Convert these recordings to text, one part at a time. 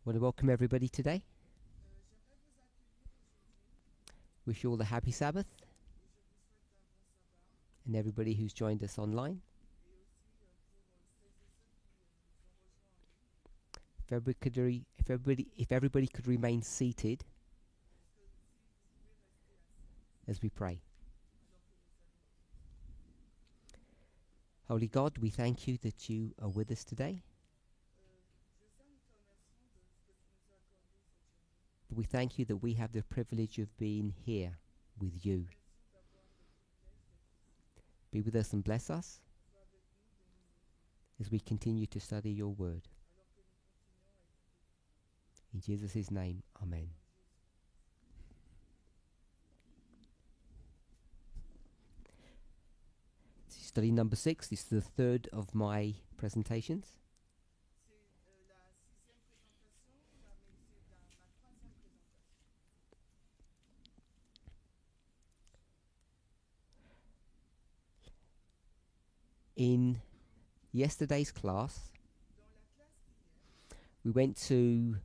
Want to welcome everybody today. Wish you all a happy Sabbath and everybody who's joined us online. If everybody could remain seated as we pray. Holy God, we thank you that you are with us today. We thank you that we have the privilege of being here with you. Be with us and bless us as we continue to study your word. In Jesus' name, amen. This is study number 6. This is the third of my presentations. In yesterday's class, we went to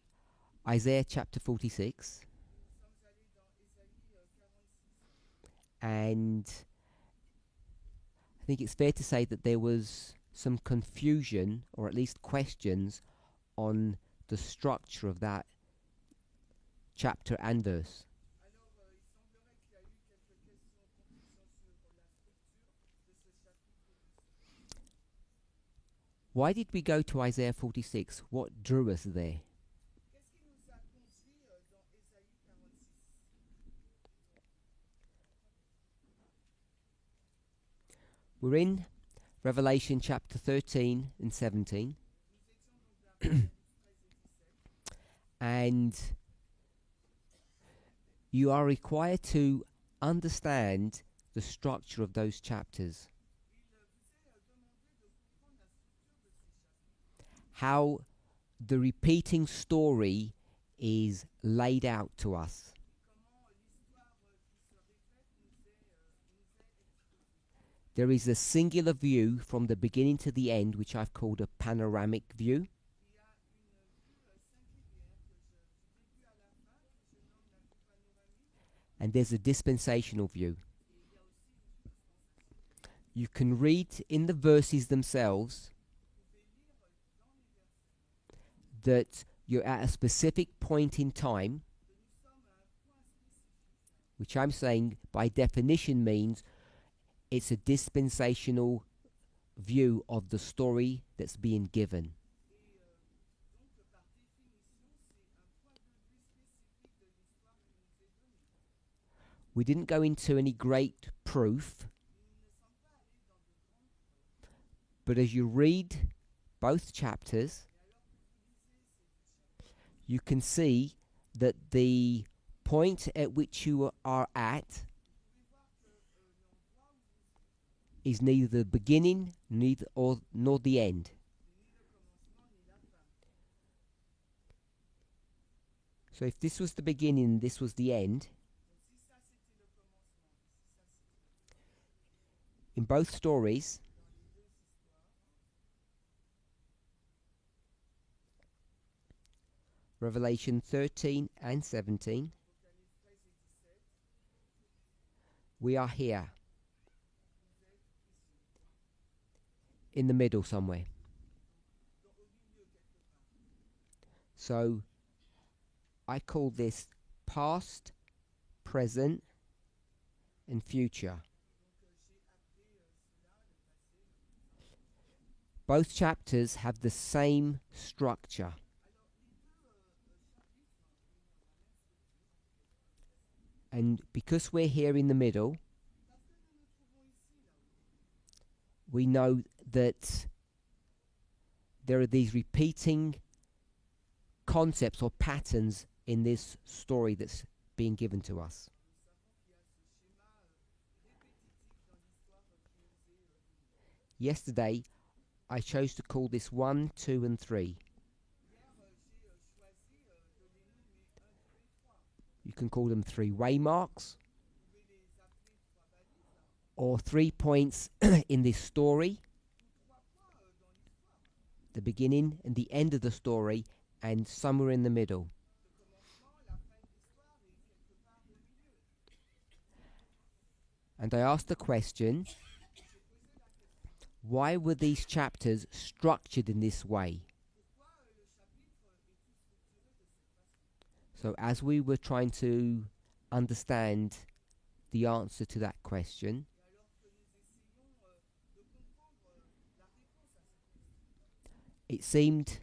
Isaiah chapter 46, and I think it's fair to say that there was some confusion, or at least questions, on the structure of that chapter and verse. Why did we go to Isaiah 46? What drew us there? We're in Revelation chapter 13 and 17. And you are required to understand the structure of those chapters. How the repeating story is laid out to us. There is a singular view from the beginning to the end, which I've called a panoramic view. And there's a dispensational view. You can read in the verses themselves that you're at a specific point in time, which I'm saying by definition means it's a dispensational view of the story that's being given. We didn't go into any great proof, but as you read both chapters, you can see that the point at which you are at is neither the beginning nor the end. So if this was the beginning and this was the end, in both stories, Revelation 13 and 17, we are here in the middle somewhere. So I call this past, present, and future. Both chapters have the same structure. And because we're here in the middle, we know that there are these repeating concepts or patterns in this story that's being given to us. Yesterday, I chose to call this 1, 2, and 3. You can call them 3 waymarks, or 3 points in this story, the beginning and the end of the story and somewhere in the middle. And I asked the question, why were these chapters structured in this way? So as we were trying to understand the answer to that question, it seemed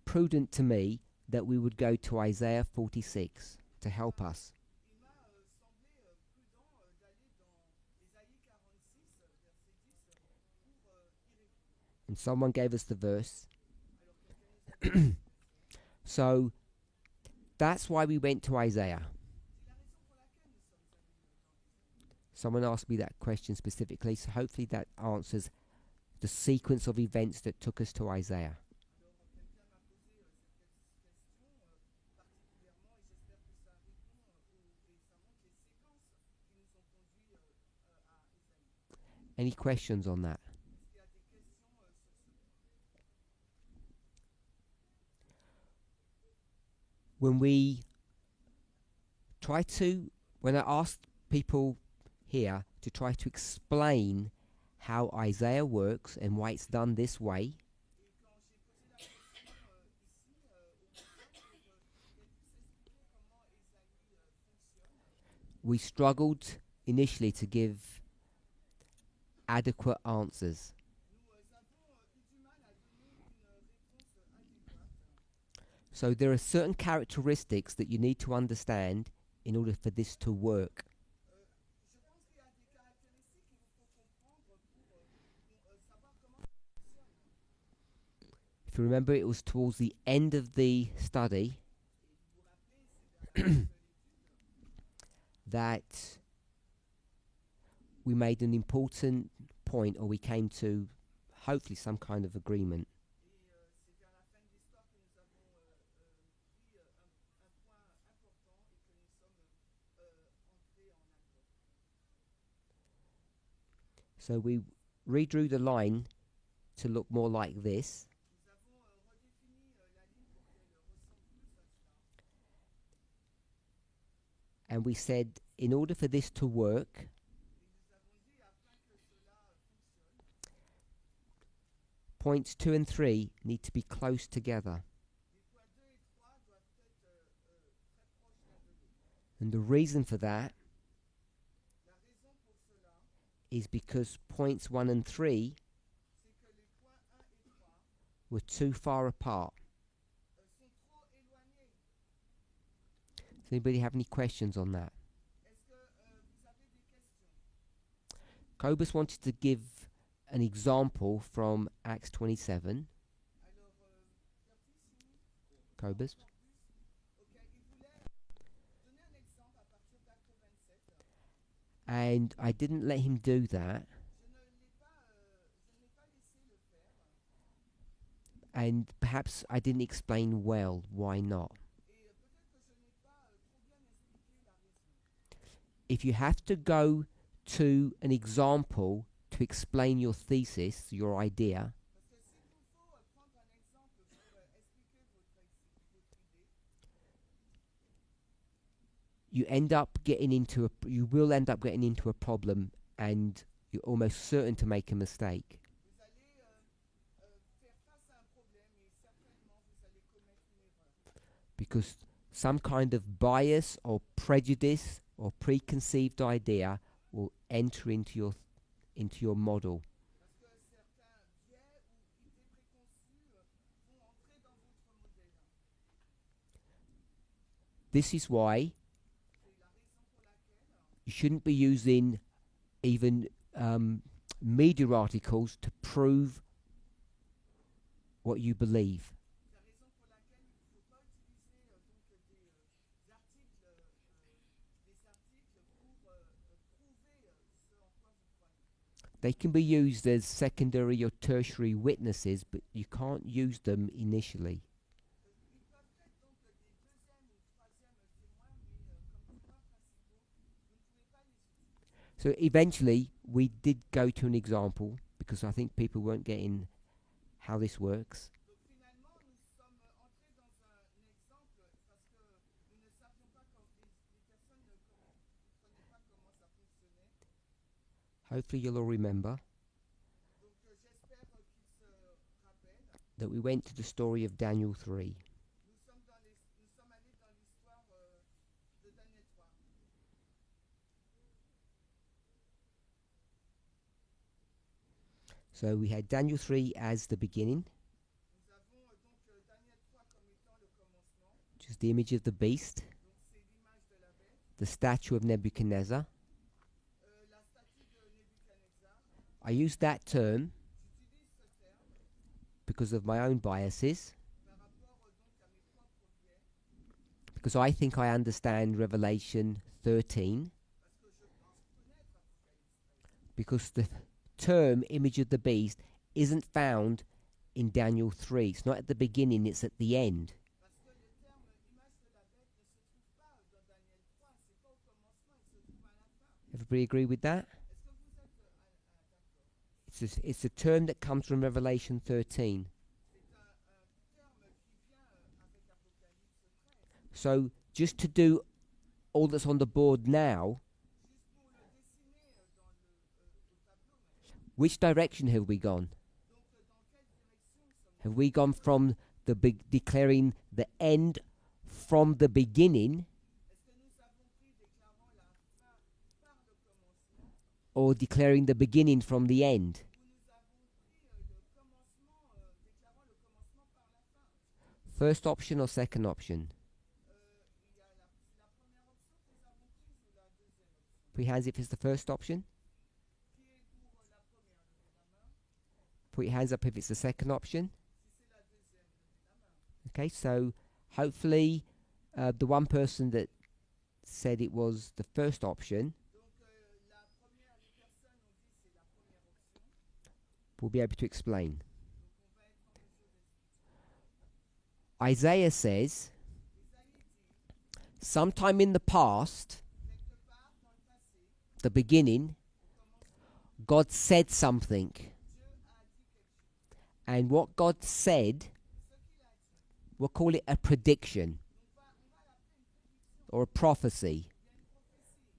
prudent to me that we would go to Isaiah 46 to help us. And someone gave us the verse. So that's why we went to Isaiah. Someone asked me that question specifically, so hopefully that answers the sequence of events that took us to Isaiah. Any questions on that? When I asked people here to try to explain how Isaiah works and why it's done this way, we struggled initially to give adequate answers. So there are certain characteristics that you need to understand in order for this to work. If you remember, it was towards the end of the study that we made an important point, or we came to hopefully some kind of agreement. So we redrew the line to look more like this. And we said, in order for this to work, points 2 and 3 need to be close together. And the reason for that is because points 1 and 3 were too far apart. Does anybody have any questions on that? Cobus wanted to give an example from Acts 27. Cobus? And I didn't let him do that. And perhaps I didn't explain well why not. If you have to go to an example to explain your thesis, your idea, you will end up getting into a problem, and you're almost certain to make a mistake. Because some kind of bias or prejudice or preconceived idea will enter into your model. This is why you shouldn't be using even media articles to prove what you believe. They can be used as secondary or tertiary witnesses, but you can't use them initially. So eventually we did go to an example, because I think people weren't getting how this works. Hopefully you'll all remember that we went to the story of Daniel 3. So we had Daniel 3 as the beginning, which is the image of the beast, the statue of Nebuchadnezzar. I use that term because of my own biases, because I think I understand Revelation 13, because the term image of the beast isn't found in Daniel 3. It's not at the beginning, it's at the end. Everybody agree with that? It's a term that comes from Revelation 13. So just to do all that's on the board now, which direction have we gone? Have we gone from the declaring the end from the beginning, or declaring the beginning from the end? First option or second option? Put your hands up if it's the first option. Put your hands up if it's the second option. Okay, so hopefully the one person that said it was the first option will be able to explain. Isaiah says, sometime in the past, the beginning, God said something. And what God said, we'll call it a prediction or a prophecy.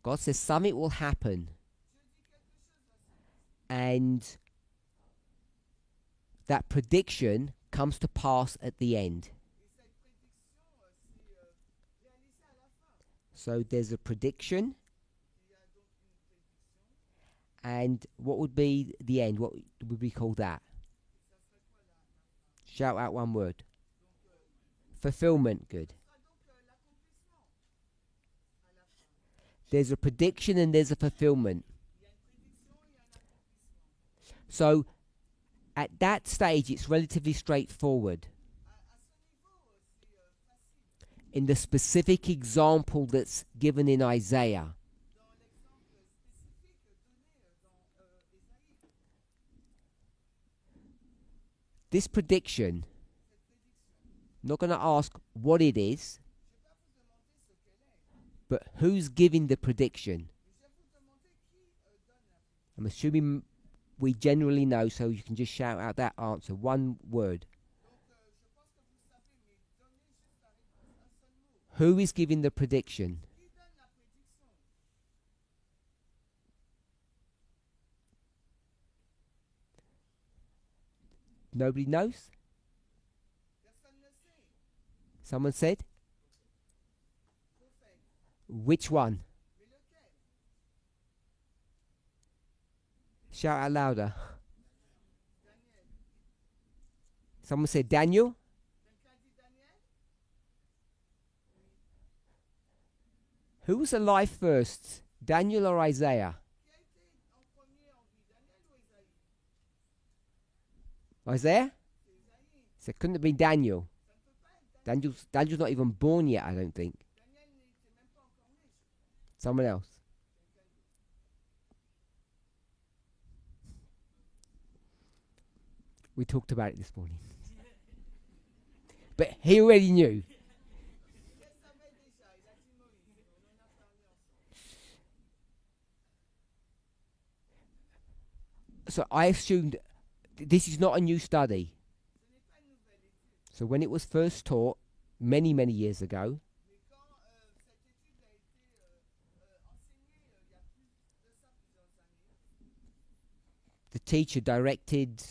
God says something will happen. And that prediction comes to pass at the end. So there's a prediction. And what would be the end? What would we call that? Shout out one word. Fulfillment. Good. There's a prediction and there's a fulfillment. So at that stage it's relatively straightforward. In the specific example that's given in Isaiah, this prediction, I'm not going to ask what it is, but who's giving the prediction? I'm assuming we generally know, so you can just shout out that answer. One word. Who is giving the prediction? Nobody knows? Someone said? Which one? Shout out louder. Someone said Daniel? Who was alive first? Daniel or Isaiah? Isaiah? So it couldn't have been Daniel. Daniel's not even born yet, I don't think. Someone else. We talked about it this morning. But he already knew. So I assumed this is not a new study. So when it was first taught many, many years ago, teacher directed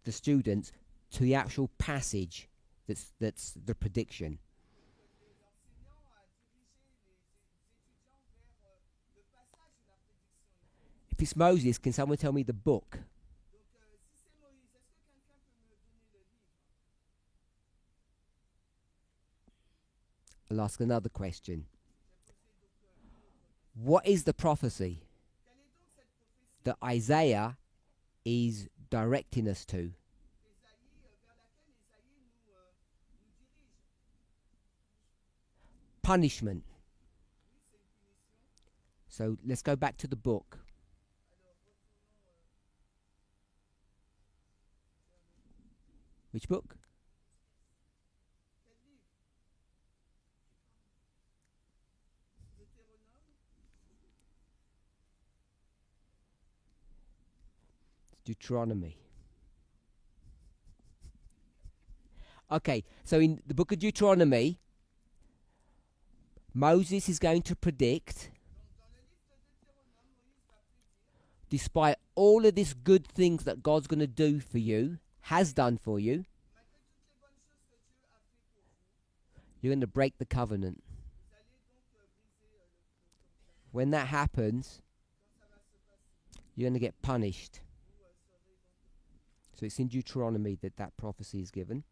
the students to the actual passage that's the prediction. If it's Moses, can someone tell me the book? I'll ask another question. What is the prophecy that Isaiah is directing us to? Punishment. So let's go back to the book. Which book? Deuteronomy. Okay, so in the book of Deuteronomy, Moses is going to predict, despite all of these good things that God's going to do for you, has done for you, you're going to break the covenant. When that happens, you're going to get punished. So it's in Deuteronomy that prophecy is given.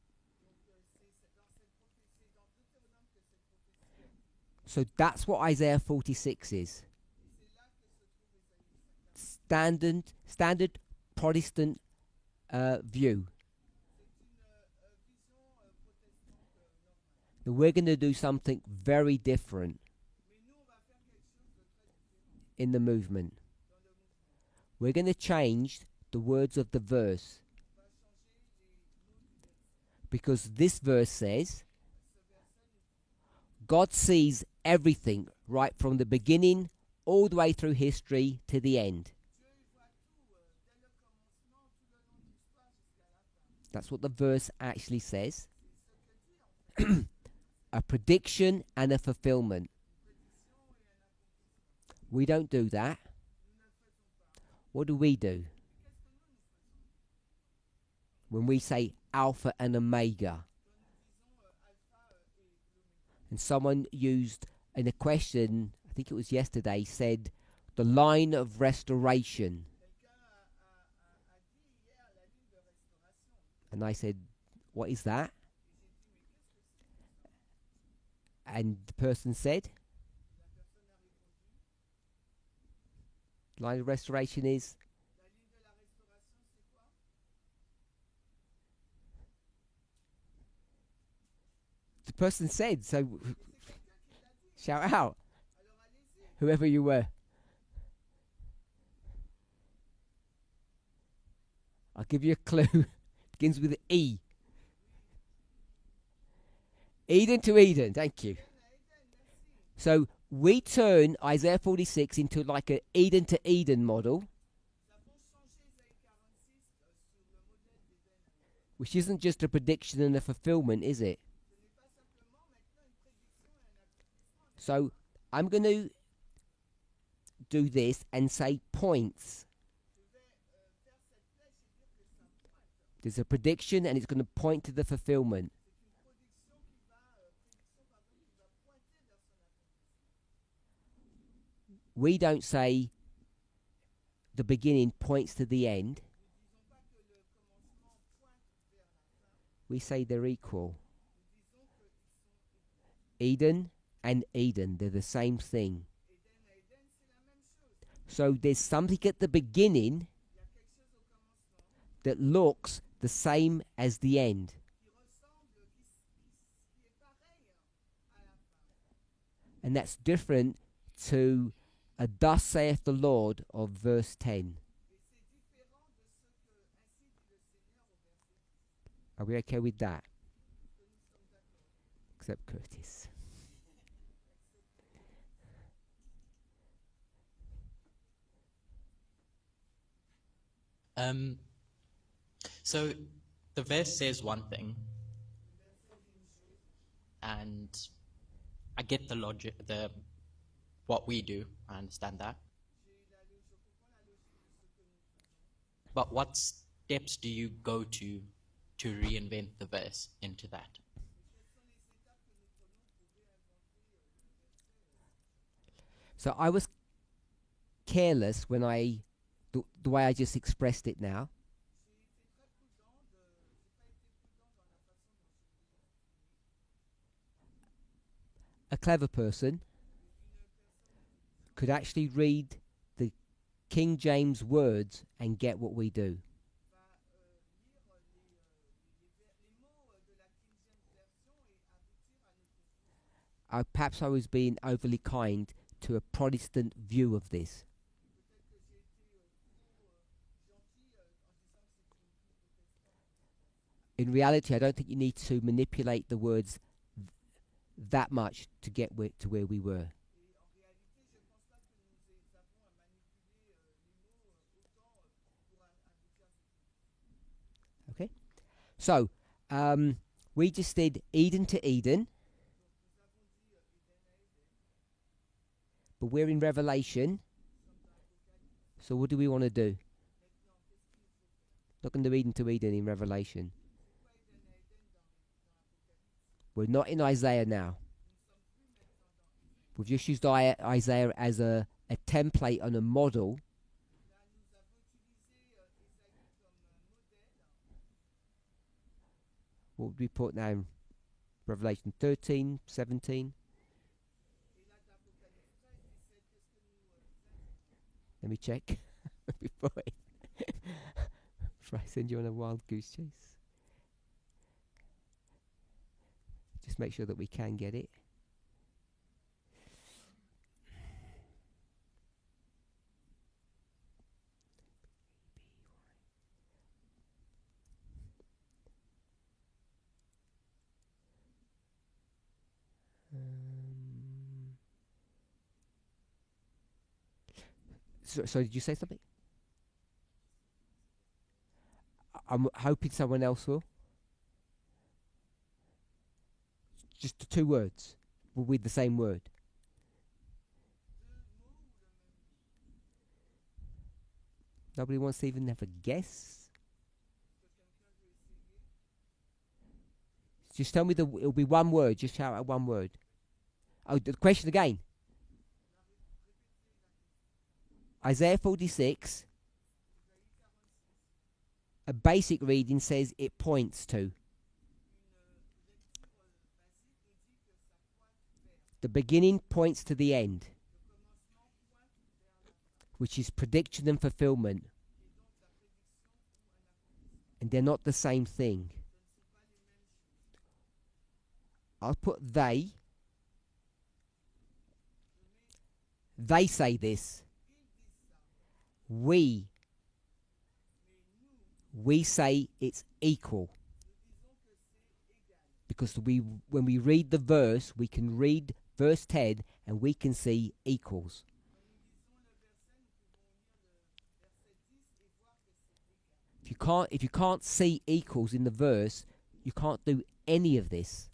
So that's what Isaiah 46 is. Standard Protestant view. Now we're going to do something very different in the movement. We're going to change the words of the verse, because this verse says God sees everything right from the beginning all the way through history to the end. That's what the verse actually says. A prediction and a fulfillment. We don't do that. What do we do? When we say Alpha and Omega, and someone used in a question, I think it was yesterday, said the line of restoration. And I said, what is that? And the person said, line of restoration is? The person said, so shout out, whoever you were. I'll give you a clue. Begins with E. Eden to Eden, thank you. So we turn Isaiah 46 into like an Eden to Eden model, which isn't just a prediction and a fulfillment, is it? So I'm going to do this and say points. There's a prediction and it's going to point to the fulfillment. We don't say the beginning points to the end. We say they're equal. Eden and Eden, they're the same thing. So there's something at the beginning that looks the same as the end. And that's different to a thus saith the Lord of verse 10. Are we okay with that? Except Curtis. So the verse says one thing, and I get the logic, what we do. I understand that. But what steps do you go to reinvent the verse into that? So I was careless when the way I just expressed it now. A clever person could actually read the King James words and get what we do. Perhaps I was being overly kind to a Protestant view of this. In reality, I don't think you need to manipulate the words that much to get to where we were. Okay, so we just did Eden to Eden, but we're in Revelation. So what do we want to do? Not going to do Eden to Eden in Revelation. We're not in Isaiah now. We've just used Isaiah as a template and a model. What would we put now in Revelation 13, 17? Let me check before I send you on a wild goose chase. Just make sure that we can get it. So did you say something? I'm hoping someone else will. Just the two words with the same word. Nobody wants to even have a guess. Just tell me it'll be one word. Just shout out one word. Oh, the question again. Isaiah 46. A basic reading says it points to. The beginning points to the end, which is prediction and fulfillment. And they're not the same thing. I'll put they. They say this. We say it's equal. Because when we read the verse, we can read verse 10 and we can see equals. If you can't see equals in the verse, you can't do any of this.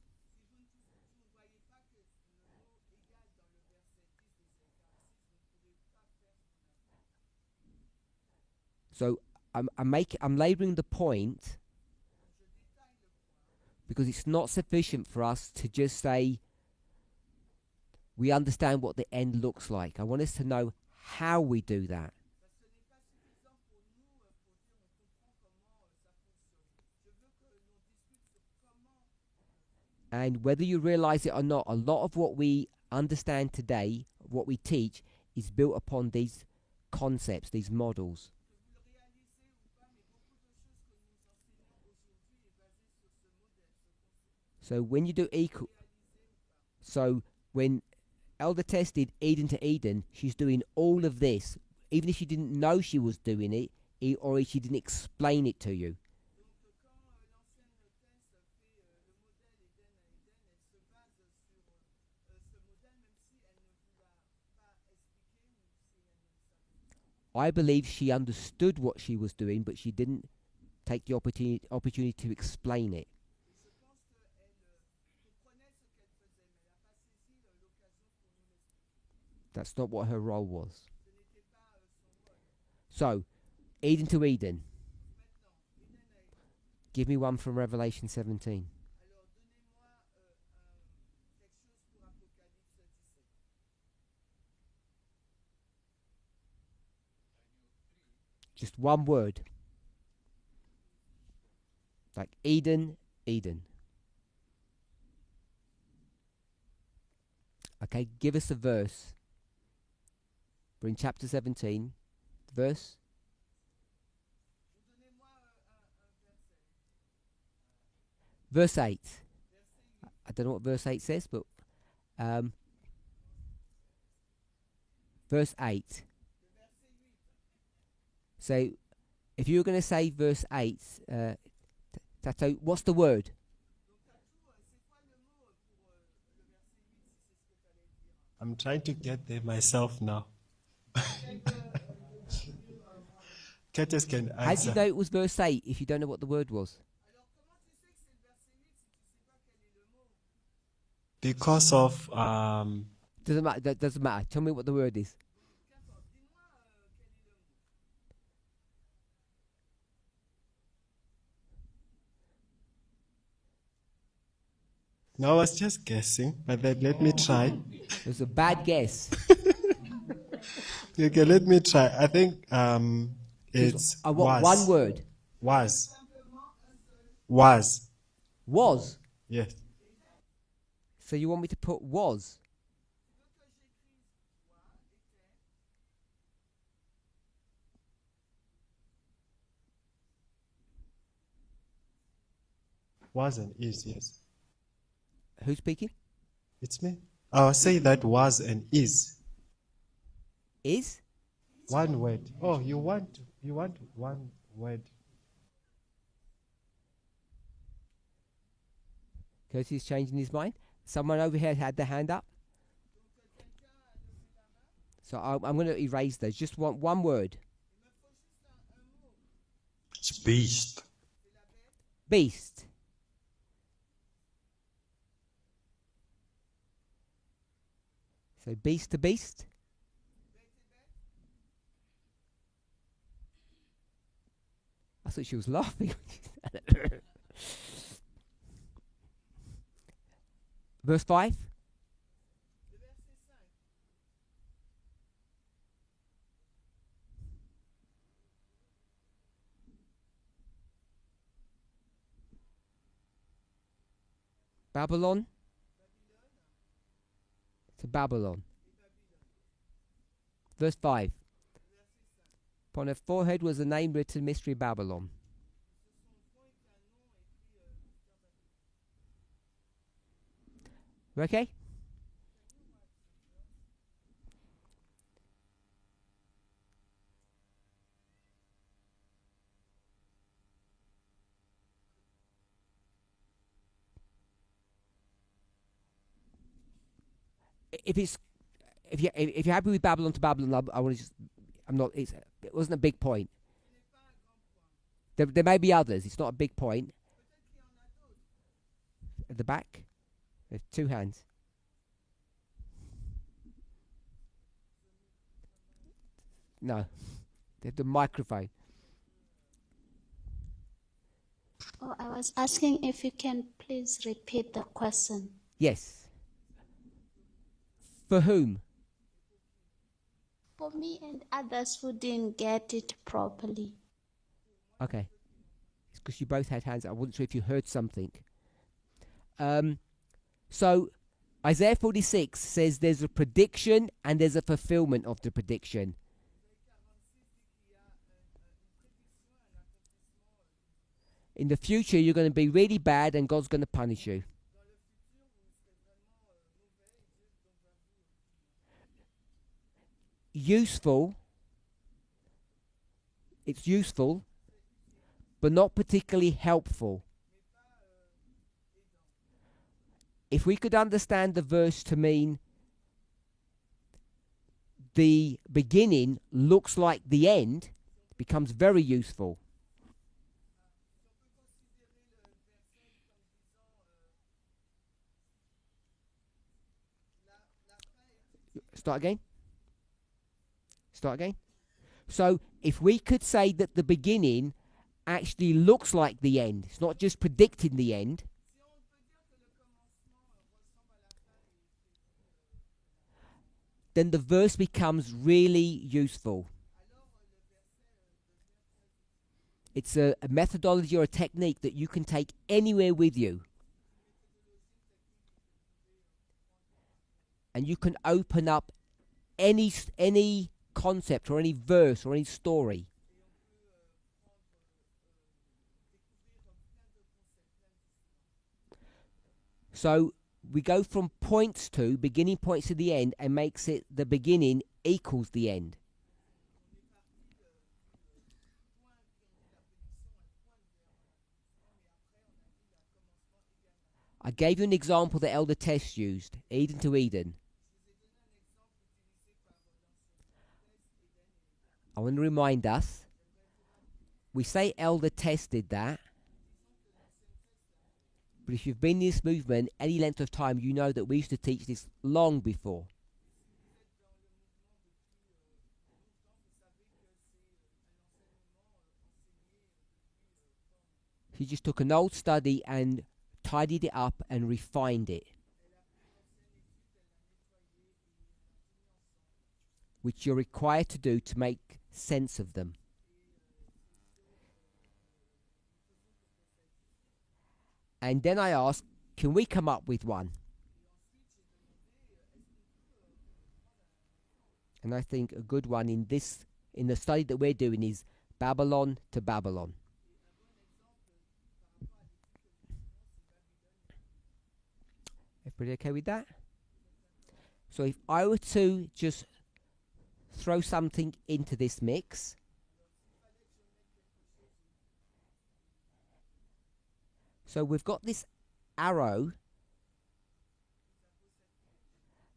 So I'm labouring the point because it's not sufficient for us to just say we understand what the end looks like. I want us to know how we do that. And whether you realize it or not, a lot of what we understand today, what we teach, is built upon these concepts, these models. So when you do equal, so when Elder Tess did Eden to Eden, she's doing all of this, even if she didn't know she was doing it, or if she didn't explain it to you. I believe she understood what she was doing, but she didn't take the opportunity to explain it. That's not what her role was. So, Eden to Eden. Give me one from Revelation 17. Just one word. Like Eden, Eden. Okay, give us a verse. We're in chapter 17. Verse. Verse 8. I don't know what verse 8 says, but verse 8. So, if you were going to say verse 8, Tato, what's the word? I'm trying to get there myself now. Curtis can How do you answer. know it was verse 8 if you don't know what the word was? Because of Doesn't matter. That doesn't matter. Tell me what the word is. no, I was just guessing, but then let me try. It was a bad guess. Okay, let me try. I think it's I want one word. Was. Was. Yes. So you want me to put was? Was and is, yes. Who's speaking? It's me. I'll say that was and is. Is? One word. Oh, you want one word. Because he's changing his mind. Someone over here had their hand up. So I'm going to erase those. Just one word. It's beast. Beast. So beast to beast. I thought she was laughing. Verse 5. Babylon. To Babylon. Verse 5. Upon her forehead was the name written, Mystery Babylon. Okay? If you're happy with Babylon to Babylon, I want to just I'm not. It wasn't a big point. There may be others. It's not a big point. At the back, there's two hands. No, the microphone. Oh, I was asking if you can please repeat the question. Yes. For whom? For me and others who didn't get it properly. Okay. It's because you both had hands. I wasn't sure if you heard something. So Isaiah 46 says there's a prediction and there's a fulfillment of the prediction. In the future, you're going to be really bad and God's going to punish you. Useful. It's useful, but not particularly helpful. If we could understand the verse to mean the beginning looks like the end, it becomes very useful. Start again. Start again. So if we could say that the beginning actually looks like the end, it's not just predicting the end, then the verse becomes really useful. It's a methodology or a technique that you can take anywhere with you. And you can open up any concept or any verse or any story. So we go from points to beginning points to the end and makes it the beginning equals the end. I gave you an example that Elder Tess used, Eden to Eden. I want to remind us, we say Elder Tess did that, but if you've been in this movement any length of time, you know that we used to teach this long before. He just took an old study and tidied it up and refined it, which you're required to do to make sense of them. And then I asked, can we come up with one? And I think a good one in the study that we're doing is Babylon to Babylon. Everybody okay with that? So if I were to just throw something into this mix, so we've got this arrow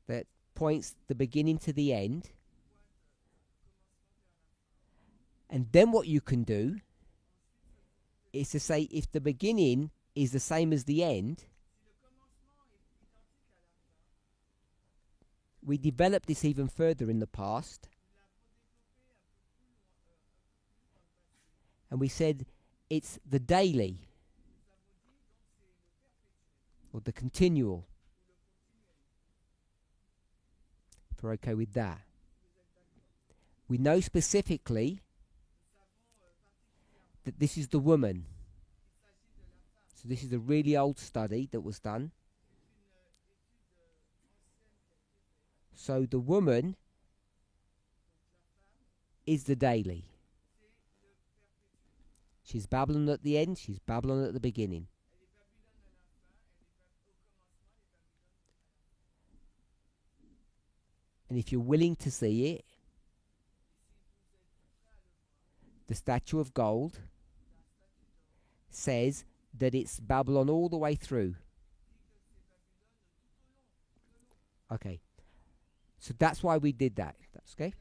that points the beginning to the end. And then what you can do is to say if the beginning is the same as the end, we developed this even further in the past. And we said it's the daily or the continual. If we're okay with that. We know specifically that this is the woman. So this is a really old study that was done. So the woman is the daily. She's Babylon at the end, she's Babylon at the beginning. And if you're willing to see it, the statue of gold says that it's Babylon all the way through. Okay. So that's why we did that. That's okay.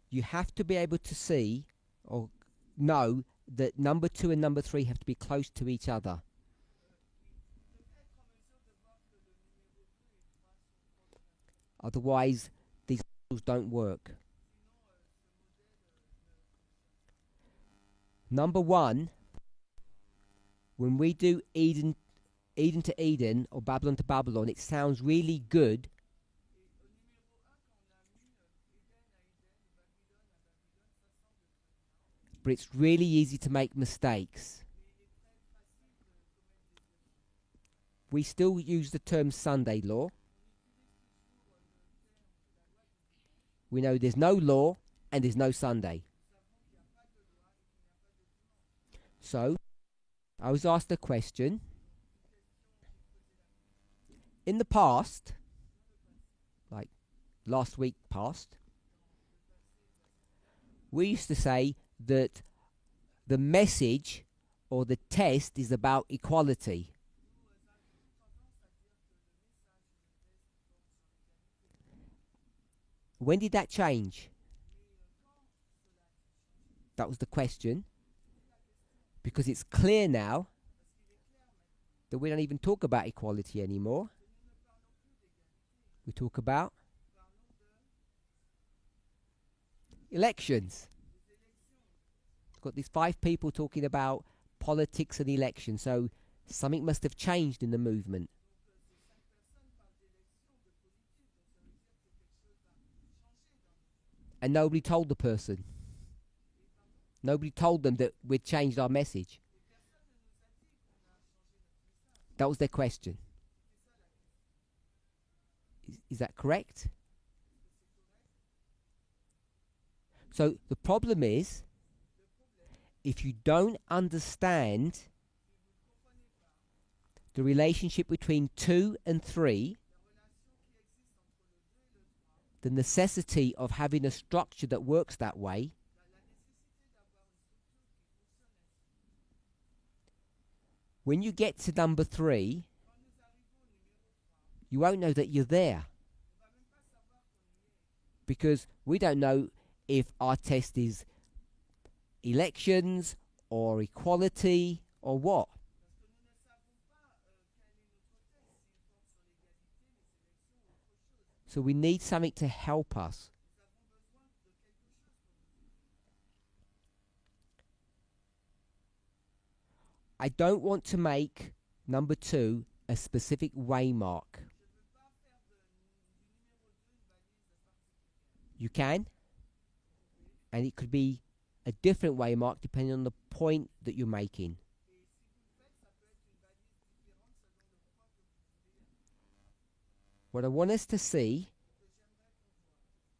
You have to be able to see or know that number 2 and number 3 have to be close to each other. Otherwise, these models don't work. Number 1, when we do Eden to Eden or Babylon to Babylon, it sounds really good. But it's really easy to make mistakes. We still use the term Sunday law. We know there's no law and there's no Sunday. So, I was asked a question. In the past, like last week past, we used to say that the message or the test is about equality. When did that change? That was the question. Because it's clear now that we don't even talk about equality anymore. We talk about elections. We've got these 5 people talking about politics and elections. So something must have changed in the movement. And nobody told the person. Nobody told them that we'd changed our message. That was their question. Is that correct? So the problem is, if you don't understand the relationship between 2 and 3, the necessity of having a structure that works that way, when you get to number 3, you won't know that you're there. Because we don't know if our test is elections or equality or what. So we need something to help us. I don't want to make number 2 a specific waymark. You can, and it could be a different waymark depending on the point that you're making. What I want us to see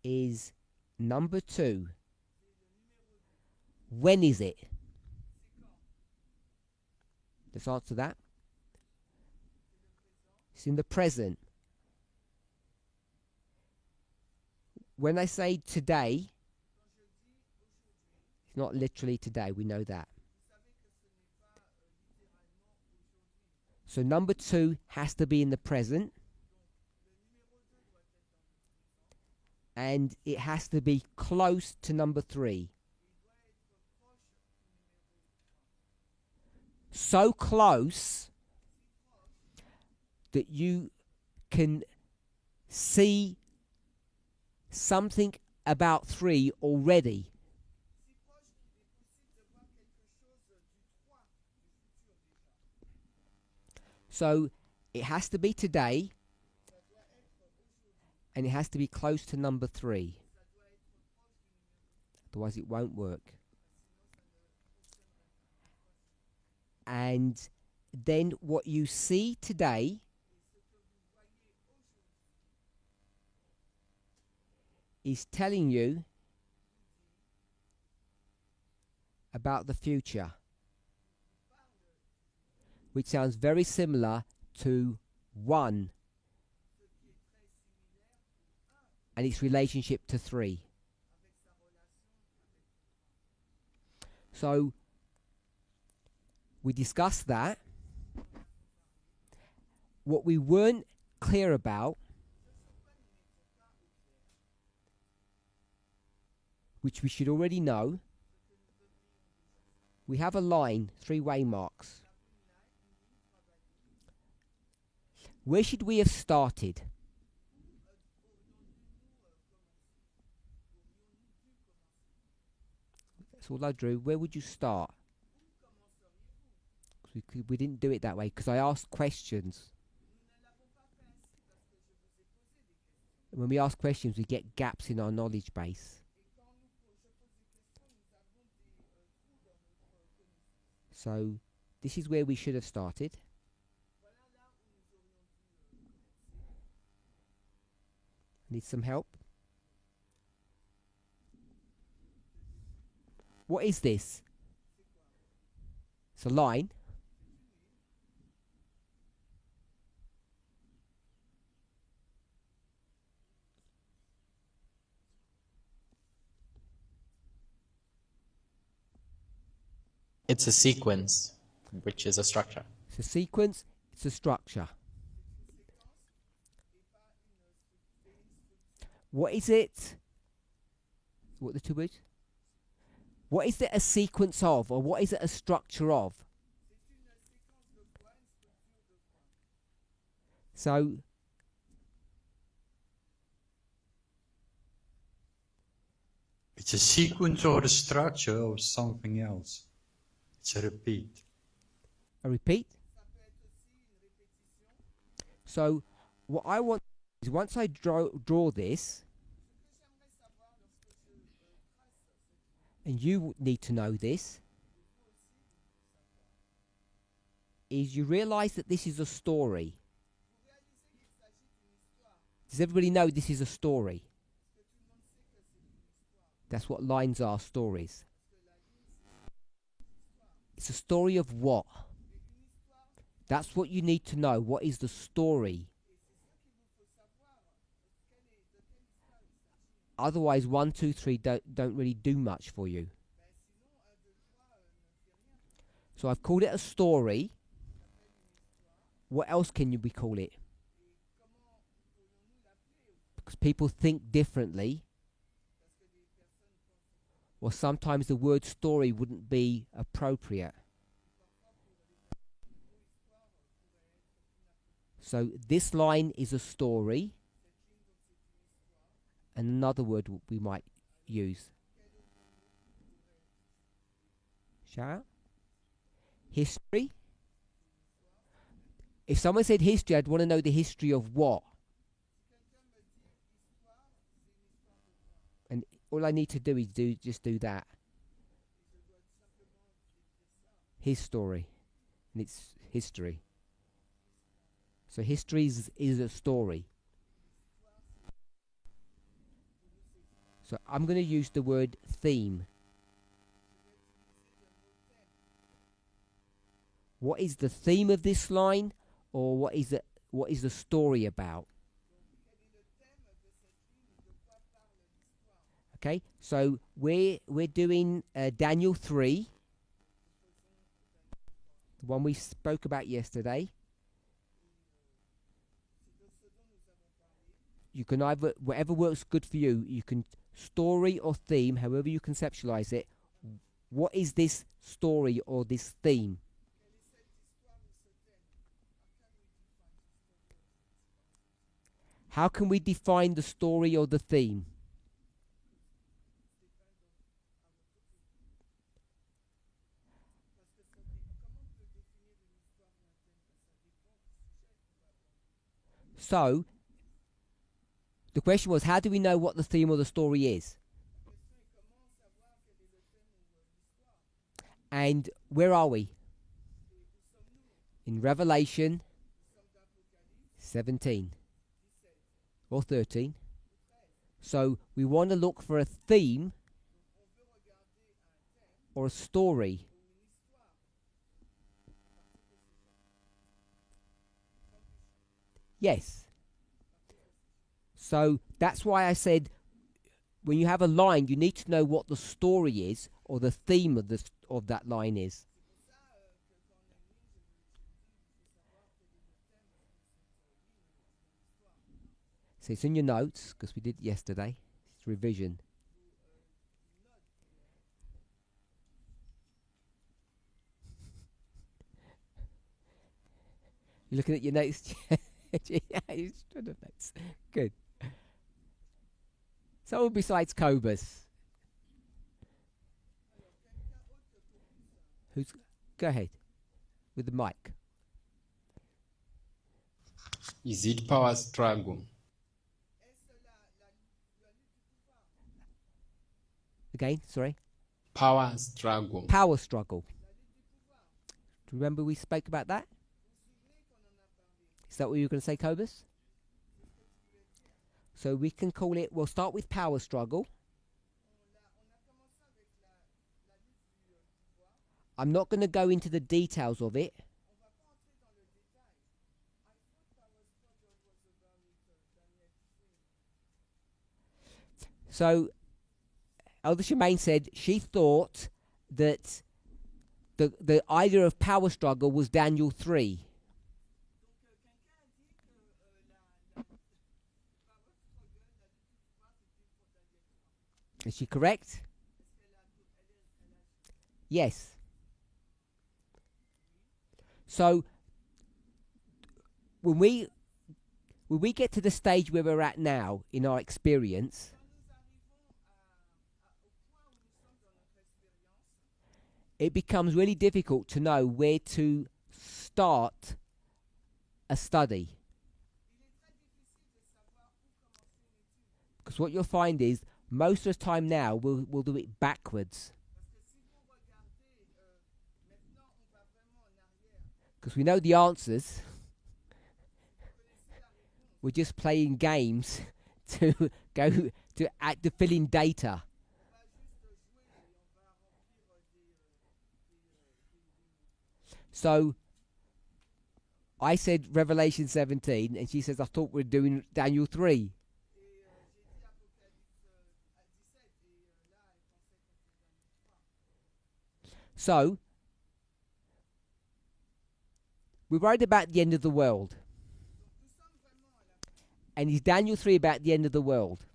is number 2. When is it? Let's answer that. It's in the present. When I say today, it's not literally today, we know that. So number 2 has to be in the present. And it has to be close to number 3. So close that you can see something about 3 already. So it has to be today, and it has to be close to number 3. Otherwise it won't work. And then what you see today is telling you about the future, which sounds very similar to 1 and its relationship to 3. So we discussed that. What we weren't clear about, which we should already know, we have a line, 3 waymarks. Where should we have started? That's all I drew. Where would you start? We didn't do it that way because I asked questions. When we ask questions, we get gaps in our knowledge base. So this is where we should have started. Need some help? What is this? It's a line. It's a sequence, which is a structure. It's a sequence, it's a structure. What is it? What are the 2 words? What is it a sequence of, or what is it a structure of? So It's a sequence or a structure of something else. It's a repeat. A repeat. So what I want is once I draw this, and you need to know this, is you realize that this is a story. Does everybody know this is a story? That's what lines are, stories. It's a story of what? That's what you need to know. What is the story? Otherwise, 1, 2, 3 don't really do much for you. So I've called it a story. What else can we call it? Because people think differently. Or sometimes the word story wouldn't be appropriate. So this line is a story. And another word we might use. Shout. History. If someone said history, I'd want to know the history of what? And all I need to do is just do that. His story. And it's history. So history is a story. So I'm going to use the word theme. What is the theme of this line? Or what is the story about? Okay, so we're doing Daniel 3, the one we spoke about yesterday. You can either, whatever works good for you, you can story or theme, however you conceptualize it. What is this story or this theme? How can we define the story or the theme? So, the question was, how do we know what the theme or the story is? And where are we? In Revelation 17 or 13. So we want to look for a theme or a story. Yes. So that's why I said when you have a line, you need to know what the story is or the theme of that line is. So it's in your notes because we did yesterday. It's revision. You're looking at your notes. Yeah, he's trying to notes. Good. Someone besides Cobus. Who's? Go ahead with the mic. Is it power struggle? Again, sorry. Power struggle. Power struggle. Do you remember we spoke about that? Is that what you were going to say, Cobus? So we can call it, we'll start with power struggle. I'm not going to go into the details of it. So Elder Shemaine said she thought that the idea of power struggle was Daniel 3. Is she correct? Yes. So when we get to the stage where we're at now in our experience, it becomes really difficult to know where to start a study. Because what you'll find is most of the time now we'll do it backwards. Because we know the answers. We're just playing games to go to fill in data. So I said Revelation 17, and she says I thought we were doing Daniel 3. So we're worried about the end of the world. And is Daniel 3 about the end of the world?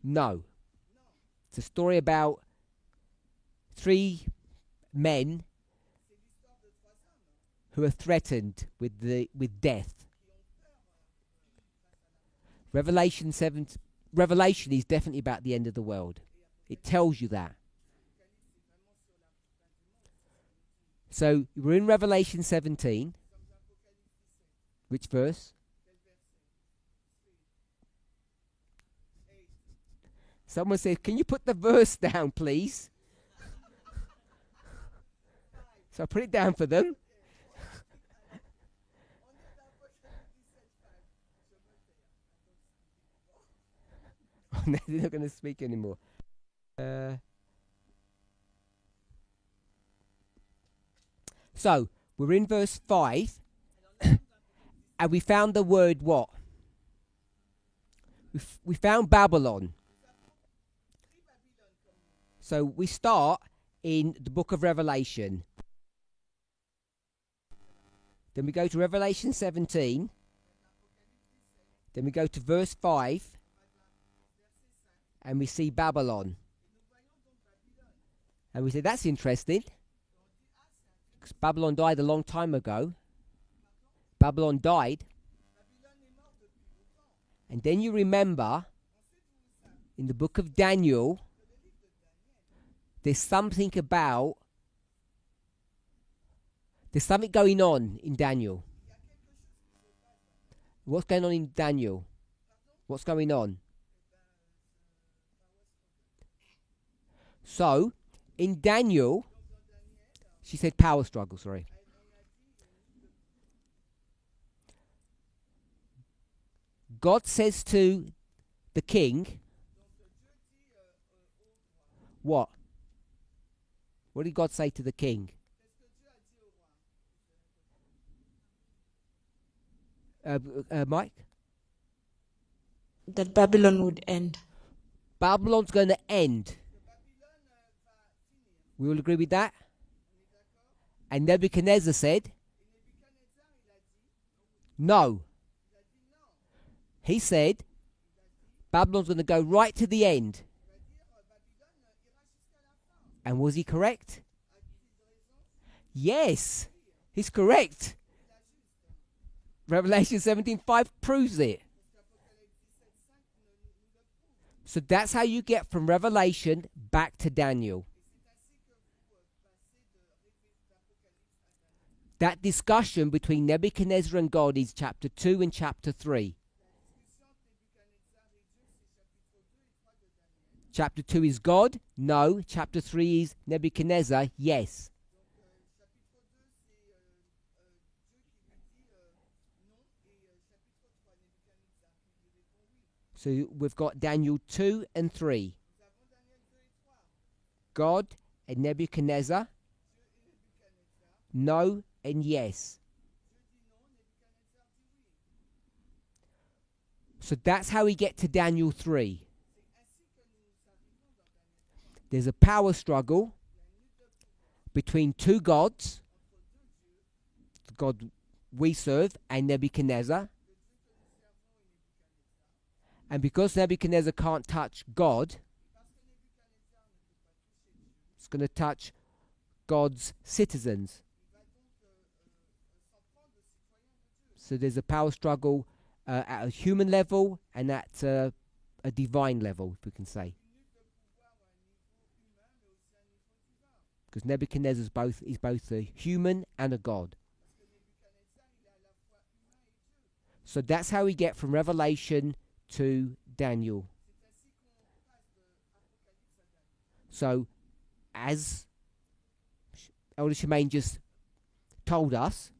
No. It's a story about 3 men who are threatened with death. Revelation is definitely about the end of the world. It tells you that. So we're in Revelation 17. Which verse? Someone said, can you put the verse down, please? So I put it down for them. They're not going to speak anymore. So we're in verse 5. And we found the word what? We found Babylon. So we start in the book of Revelation. Then we go to Revelation 17. Then we go to verse 5. And we see Babylon. And we say, that's interesting. Because Babylon died a long time ago. Babylon died. And then you remember, in the book of Daniel, there's something going on in Daniel. What's going on in Daniel? What's going on? So, in Daniel, she said power struggle, sorry. God says to the king, what? What did God say to the king? Mike? That Babylon would end. Babylon's going to end. We all agree with that? And Nebuchadnezzar said, no. He said, Babylon's going to go right to the end. And was he correct? Yes, he's correct. Revelation 17:5 proves it. So that's how you get from Revelation back to Daniel. That discussion between Nebuchadnezzar and God is chapter 2 and chapter 3. Chapter 2 is God? No. Chapter 3 is Nebuchadnezzar? Yes. So we've got Daniel 2 and 3. God and Nebuchadnezzar? No and yes. So that's how we get to Daniel 3. There's a power struggle between 2 gods, the God we serve and Nebuchadnezzar. And because Nebuchadnezzar can't touch God, it's going to touch God's citizens. So there's a power struggle at a human level and at a divine level, if we can say. because Nebuchadnezzar is both a human and a god. So that's how we get from Revelation to Daniel. So, as Elder Shemaine just told us,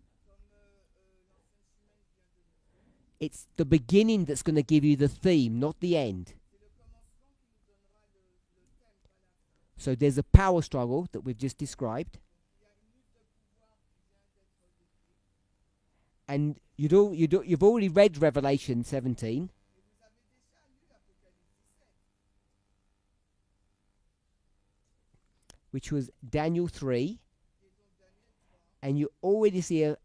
it's the beginning that's going to give you the theme, not the end. So there's a power struggle that we've just described. And you've already read Revelation 17. Which was Daniel 3. And you already see a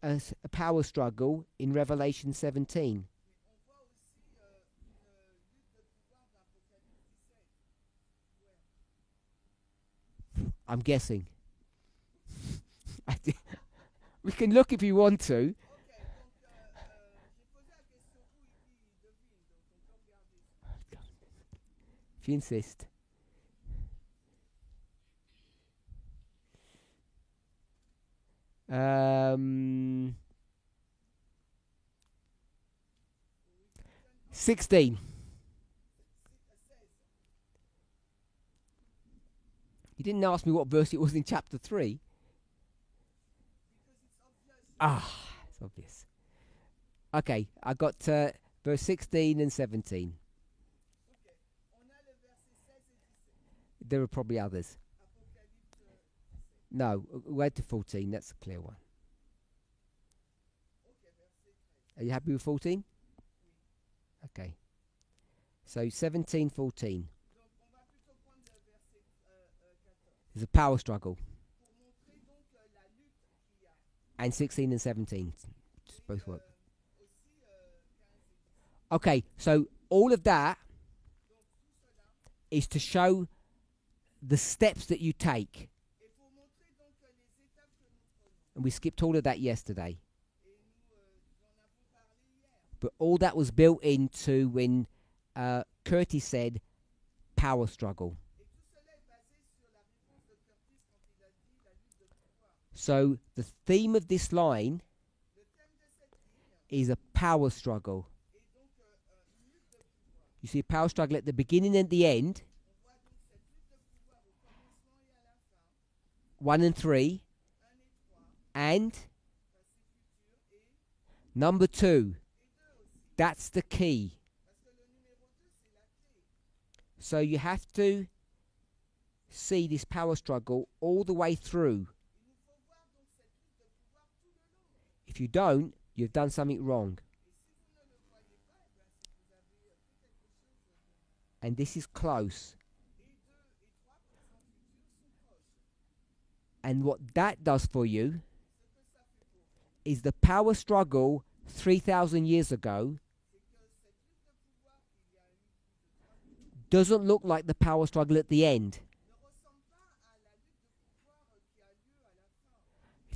power struggle in Revelation 17. I'm guessing. We can look if you want to. If you insist. Um, 16. You didn't ask me what verse it was in chapter 3. It's obvious. Okay, I got verse 16 and 17. There are probably others. No, wait to 14. That's a clear one. Are you happy with 14? Okay. So 17, 14. There's a power struggle. And 16 and 17. Just both work. Okay, so all of that is to show the steps that you take. And we skipped all of that yesterday. But all that was built into when Curtis said power struggle. So the theme of this line is a power struggle. You see a power struggle at the beginning and the end. 1 and 3. And number 2. That's the key. So you have to see this power struggle all the way through. If you don't, you've done something wrong. And this is close. And what that does for you is the power struggle 3,000 years ago doesn't look like the power struggle at the end.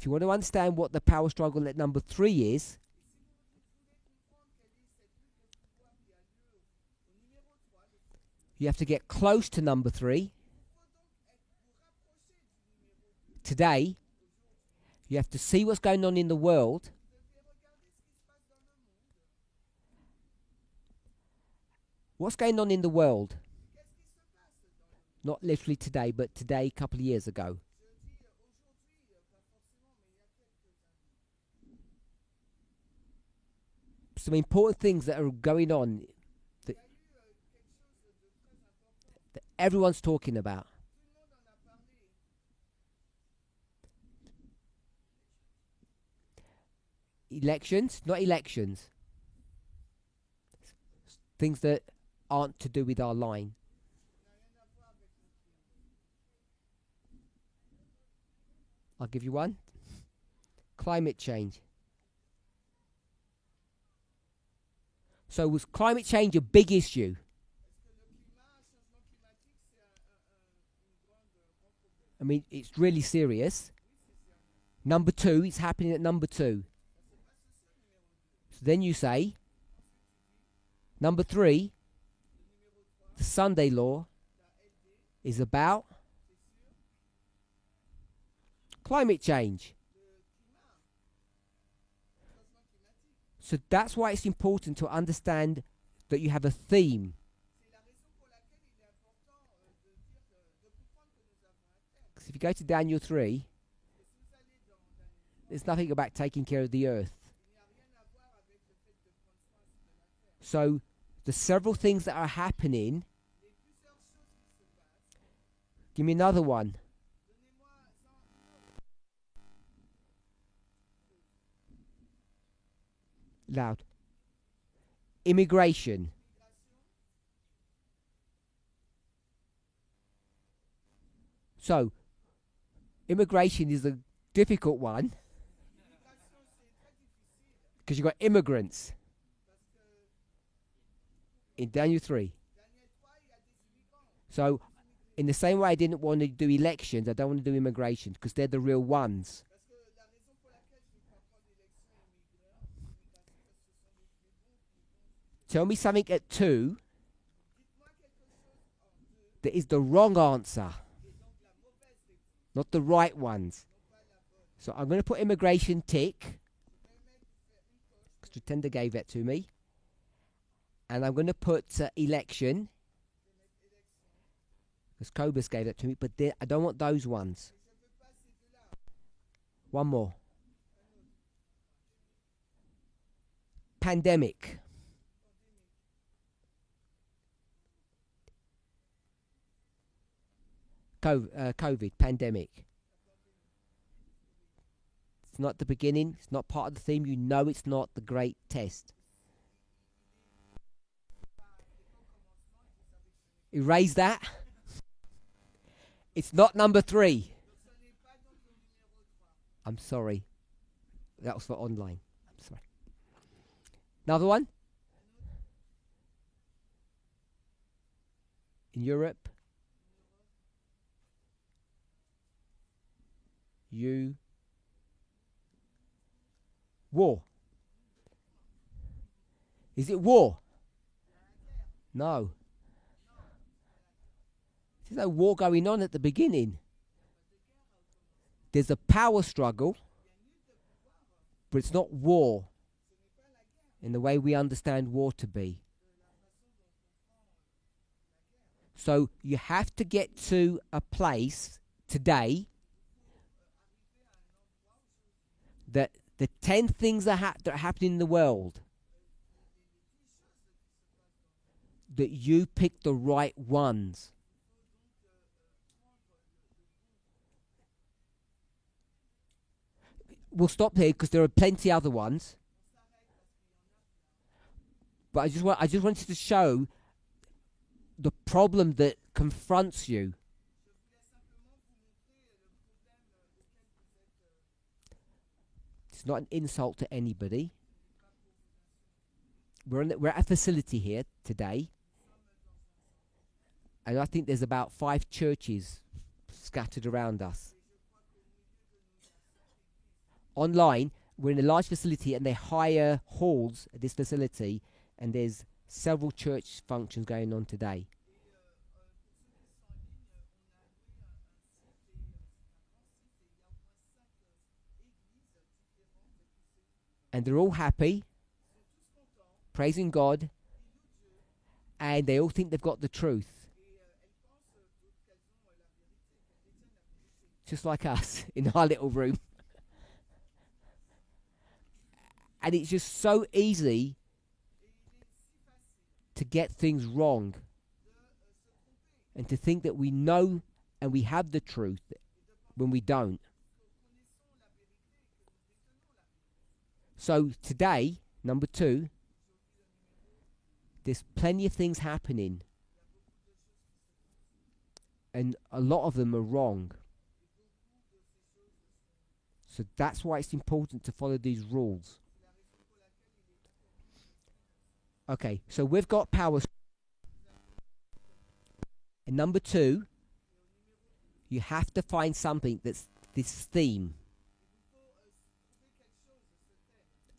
If you want to understand what the power struggle at number 3 is, you have to get close to number 3. Today, you have to see what's going on in the world. What's going on in the world? Not literally today, but today, a couple of years ago. Some important things that are going on that everyone's talking about. Elections, not elections. Things that aren't to do with our line. I'll give you one. Climate change. So was climate change a big issue? I mean, it's really serious. Number 2, it's happening at number 2. So then you say, number 3, the Sunday law is about Climate change. So that's why it's important to understand that you have a theme. Because if you go to Daniel 3, there's nothing about taking care of the earth. So the several things that are happening. Give me another one. Loud. Immigration. So, immigration is a difficult one because you've got immigrants in Daniel 3. So, in the same way I didn't want to do elections, I don't want to do immigration because they're the real ones. Tell me something at 2 that is the wrong answer, not the right ones. So I'm going to put immigration tick, because Pretender gave that to me. And I'm going to put election, because Cobus gave that to me, but I don't want those ones. One more. Pandemic. COVID, pandemic. It's not the beginning. It's not part of the theme. You know it's not the great test. Erase that. It's not number 3. I'm sorry. That was for online. I'm sorry. Another one? In Europe? War. Is it war? No. There's no war going on at the beginning. There's a power struggle, but it's not war in the way we understand war to be. So you have to get to a place today that the 10 things that are happening in the world, that you pick the right ones. We'll stop here because there are plenty other ones. But I just wanted to show the problem that confronts you. It's not an insult to anybody. We're at a facility here today, and I think there's about 5 churches scattered around us. Online, we're in a large facility, and they hire halls at this facility, and there's several church functions going on today. And they're all happy, praising God, and they all think they've got the truth. Just like us in our little room. And it's just so easy to get things wrong and to think that we know and we have the truth when we don't. So today, number 2, there's plenty of things happening, and a lot of them are wrong. So that's why it's important to follow these rules. Okay, so we've got power. And number 2, you have to find something that's this theme.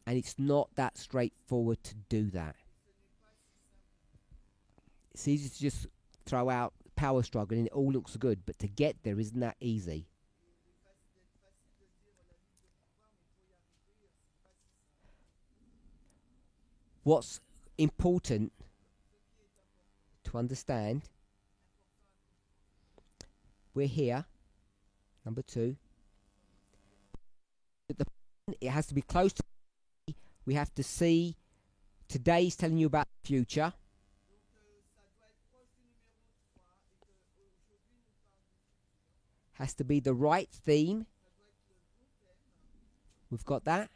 And it's not that straightforward to do that. It's easy to just throw out power struggle and it all looks good, but to get there isn't that easy. what's important to understand, we're here, number 2. It has to be close to me. We have to see today's telling you about the future. Has to be the right theme. We've got that.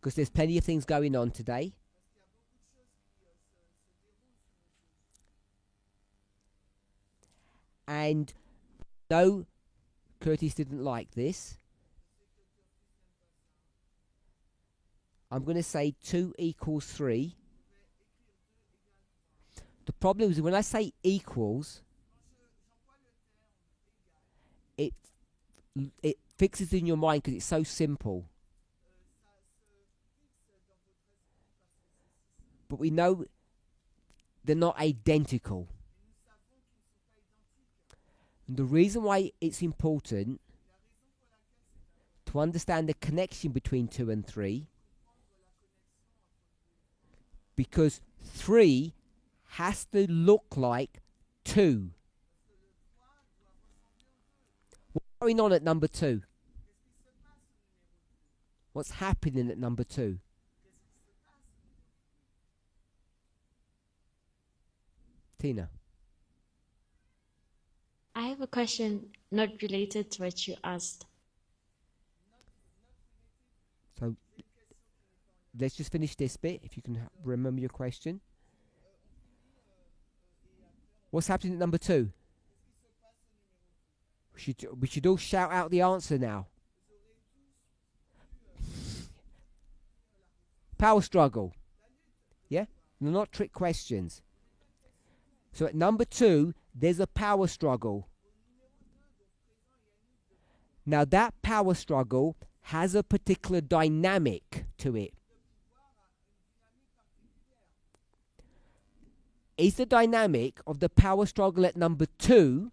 Because there's plenty of things going on today. And no, Curtis didn't like this. I'm going to say 2 equals 3. The problem is when I say equals, it fixes in your mind because it's so simple. But we know they're not identical. And the reason why it's important to understand the connection between 2 and 3, because 3 has to look like 2. What's going on at number 2? What's happening at number 2? Tina. I have a question not related to what you asked. So let's just finish this bit, if you can remember your question. What's happening at number 2? We should all shout out the answer now. Power struggle. Yeah? They're not trick questions. So at number 2, there's a power struggle. Now that power struggle has a particular dynamic to it. Is the dynamic of the power struggle at number 2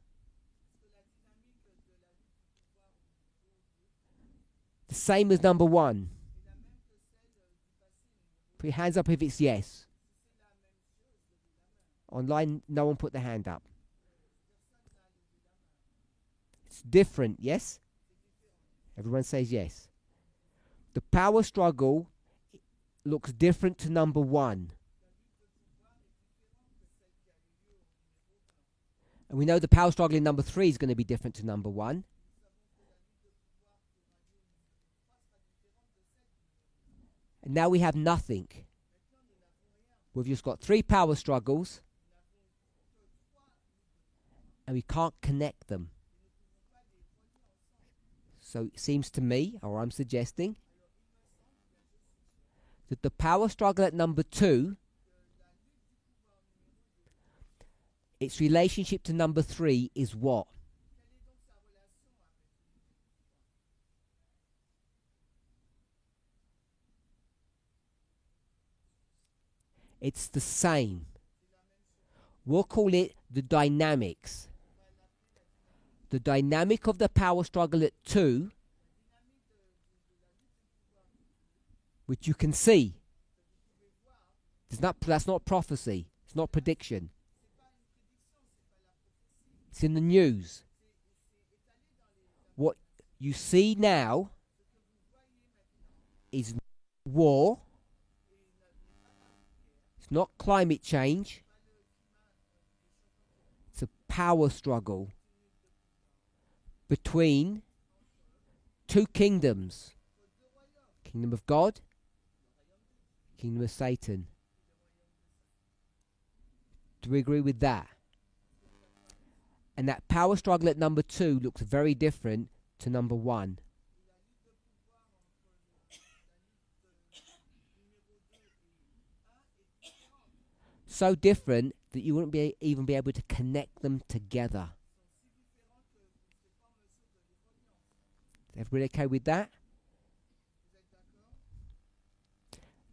the same as number 1? Put your hands up if it's yes. Online, no one put their hand up. It's different, yes? Everyone says yes. The power struggle looks different to number 1. And we know the power struggle in number 3 is going to be different to number 1. And now we have nothing. We've just got 3 power struggles. And we can't connect them. So it seems to me, or I'm suggesting, that the power struggle at number 2, its relationship to number 3 is what? It's the same. We'll call it the dynamics. The dynamic of the power struggle at 2, which you can see. That's not prophecy. It's not prediction. It's in the news. What you see now is war. It's not climate change. It's a power struggle between 2 kingdoms. Kingdom of God, kingdom of Satan. Do we agree with that? And that power struggle at number 2 looks very different to number 1. So different that you wouldn't even be able to connect them together. Everybody okay with that?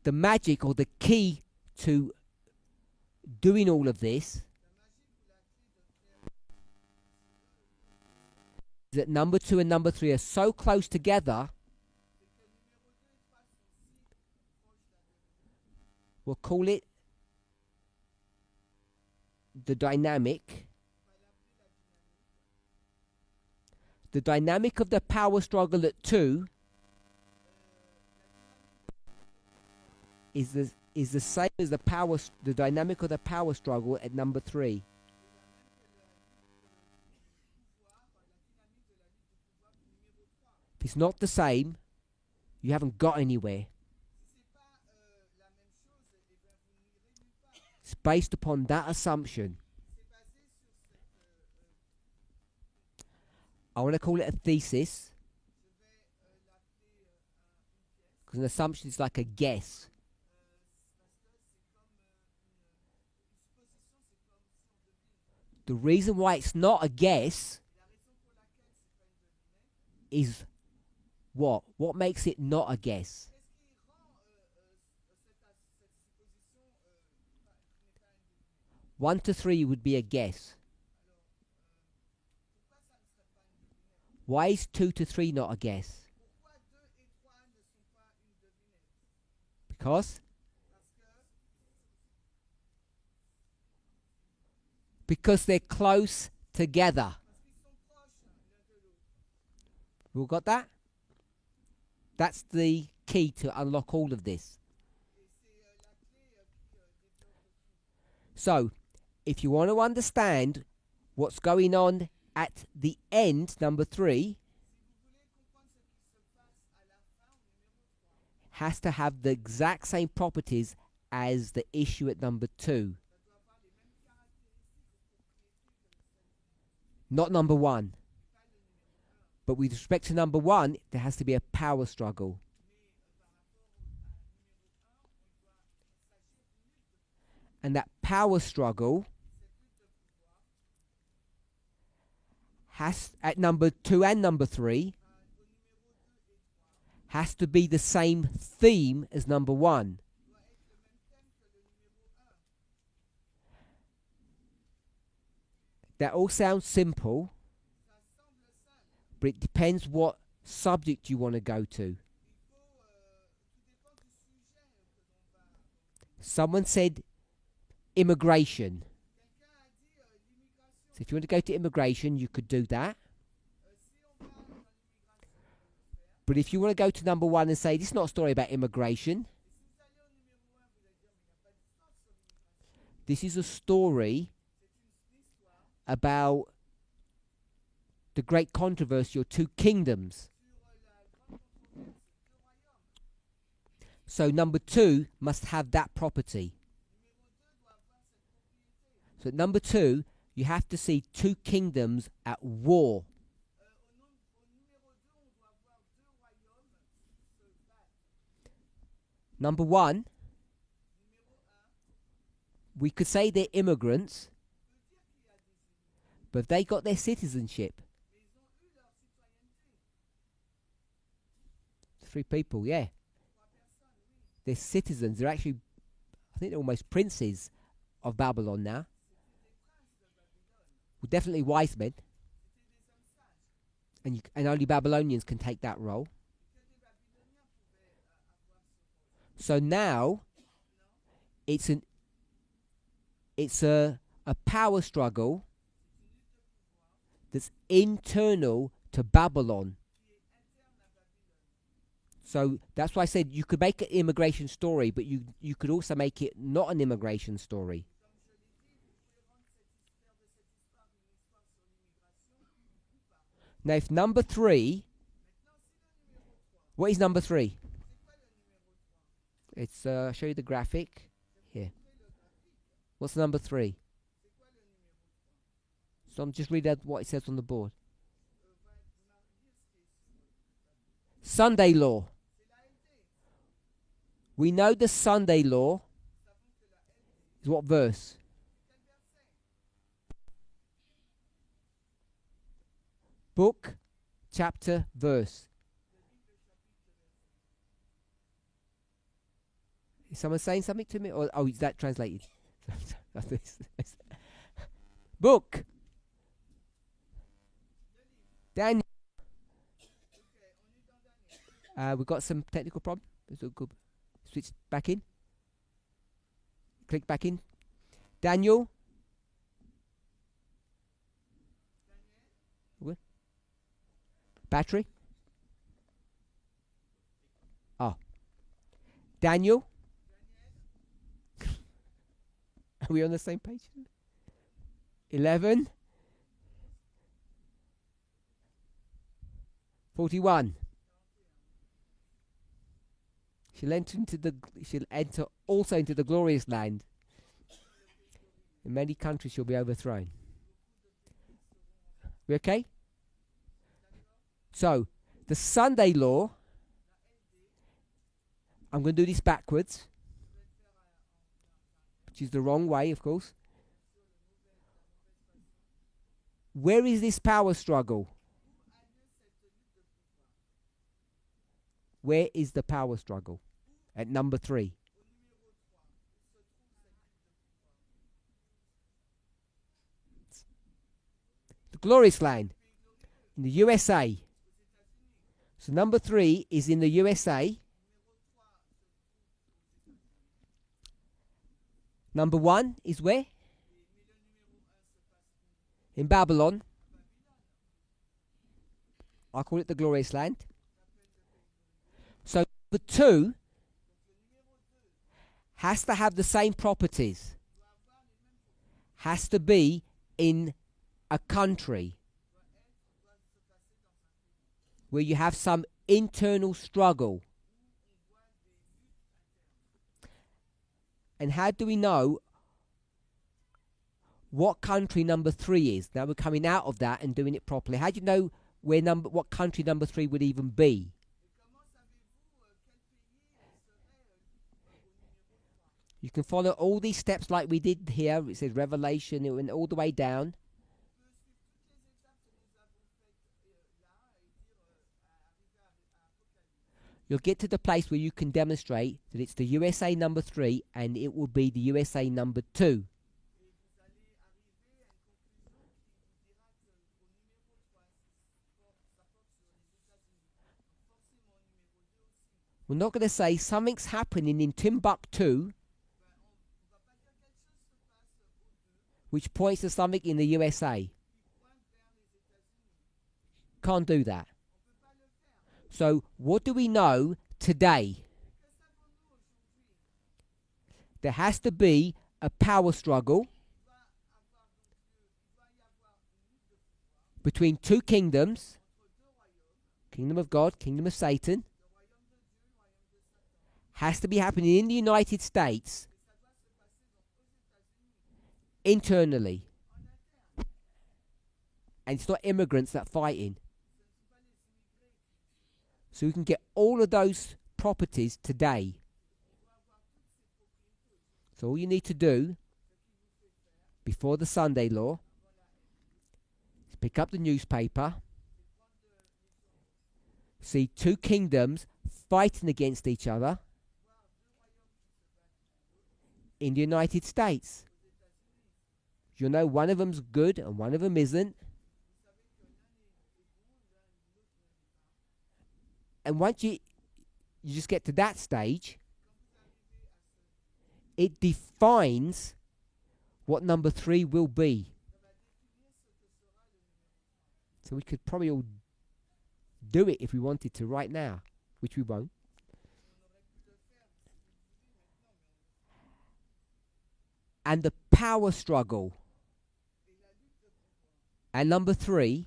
The magic or the key to doing all of this is that number 2 and number 3 are so close together We'll call it the dynamic. The dynamic of the power struggle at 2 is the same as the dynamic of the power struggle at number 3. If it's not the same, you haven't got anywhere. It's based upon that assumption. I want to call it a thesis, because an assumption is like a guess. The reason why it's not a guess is what? What makes it not a guess? 1 to 3 would be a guess. Why is 2 to 3 not a guess? Because they're close together. We all got that? That's the key to unlock all of this. So, if you want to understand what's going on at the end, number 3, has to have the exact same properties as the issue at number 2. Not number 1. But with respect to number 1, there has to be a power struggle. And that power struggle has, at number 2 and number 3, has to be the same theme as number 1. That all sounds simple, but it depends what subject you want to go to. Someone said immigration. So if you want to go to immigration, you could do that. But if you want to go to number 1 and say, this is not a story about immigration. This is a story about the great controversy or 2 kingdoms. So number 2 must have that property. So at number 2, you have to see 2 kingdoms at war. Number 1, we could say they're immigrants, but they got their citizenship. 3 people, yeah. They're citizens. They're actually, I think they're almost princes of Babylon now. Well, definitely wise men. And only Babylonians can take that role. So now, it's a power struggle that's internal to Babylon. So that's why I said you could make an immigration story, but you could also make it not an immigration story. Now, if number 3, what is number 3? It's I'll show you the graphic here. What's number 3? So I'm just reading out what it says on the board. Sunday law. We know the Sunday law is what verse? Book, chapter, verse. Is someone saying something to me? Or, oh, is that translated? Book. Daniel. We've got some technical problem. It's all good. Switch back in. click back in. Daniel? What? Battery? Oh. Daniel? Are we on the same page? 11? 41. She'll enter also into the glorious land. In many countries she'll be overthrown. We okay? So, the Sunday law, I'm going to do this backwards, which is the wrong way, of course. Where is this power struggle? Where is the power struggle? At number 3. The glorious land in the USA. So number 3 is in the USA. Number 1 is where? In Babylon. I call it the glorious land. So number 2 has to have the same properties. Has to be in a country where you have some internal struggle. And how do we know what country number 3 is? Now we're coming out of that and doing it properly. How do you know what country number 3 would even be? You can follow all these steps like we did here. It says Revelation. It went all the way down. You'll get to the place where you can demonstrate that it's the USA number 3 and it will be the USA number 2. We're not going to say something's happening in Timbuktu which points to something in the USA. Can't do that. So what do we know today? There has to be a power struggle between 2 kingdoms, kingdom of God, kingdom of Satan. Has to be happening in the United States internally. And it's not immigrants that are fighting. So we can get all of those properties today. So all you need to do before the Sunday law is pick up the newspaper, see 2 kingdoms fighting against each other in the United States. You'll know one of them's good and one of them isn't. And once you just get to that stage, it defines what number 3 will be. So we could probably all do it if we wanted to right now, which we won't. And the power struggle at number 3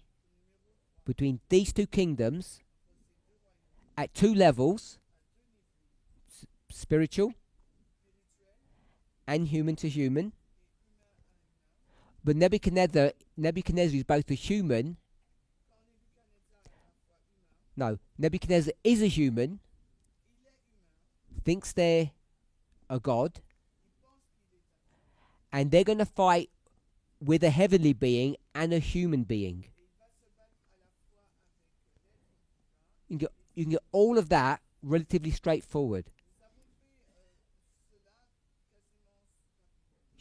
between these 2 kingdoms at 2 levels, spiritual and human to human. But Nebuchadnezzar is both a human. No, Nebuchadnezzar is a human, thinks they're a god, and they're going to fight with a heavenly being and a human being. You can get all of that relatively straightforward.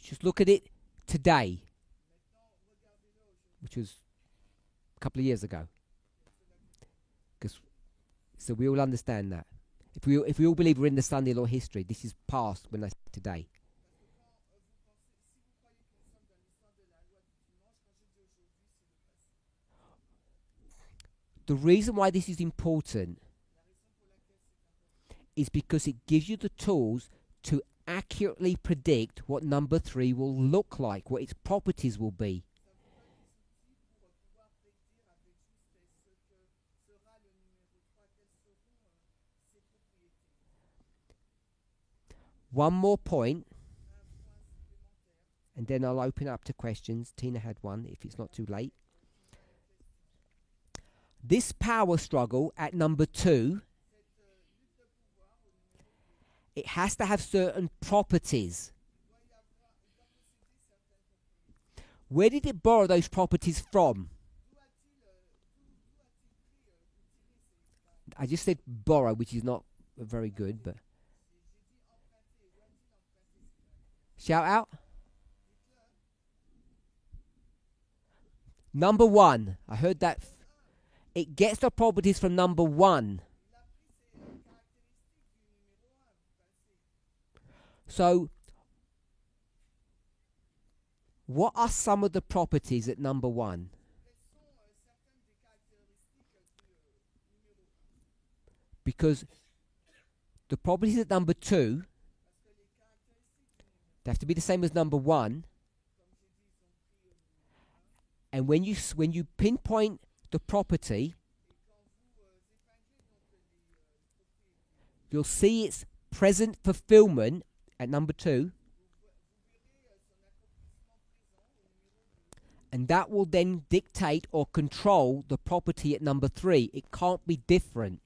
Just look at it today, which was a couple of years ago. So we all understand that. If we all believe we're in the Sunday law history, this is past when I say today. The reason why this is important is because it gives you the tools to accurately predict what number 3 will look like, what its properties will be. One more point, and then I'll open up to questions. Tina had one, if it's not too late. This power struggle at number 2, it has to have certain properties. Where did it borrow those properties from? I just said borrow, which is not very good, but shout out. Number 1. I heard that. It gets the properties from number 1. So, what are some of the properties at number 1? Because the properties at number 2, they have to be the same as number 1. And when you pinpoint the property, you'll see its present fulfillment at number 2. And that will then dictate or control the property at number 3. It can't be different.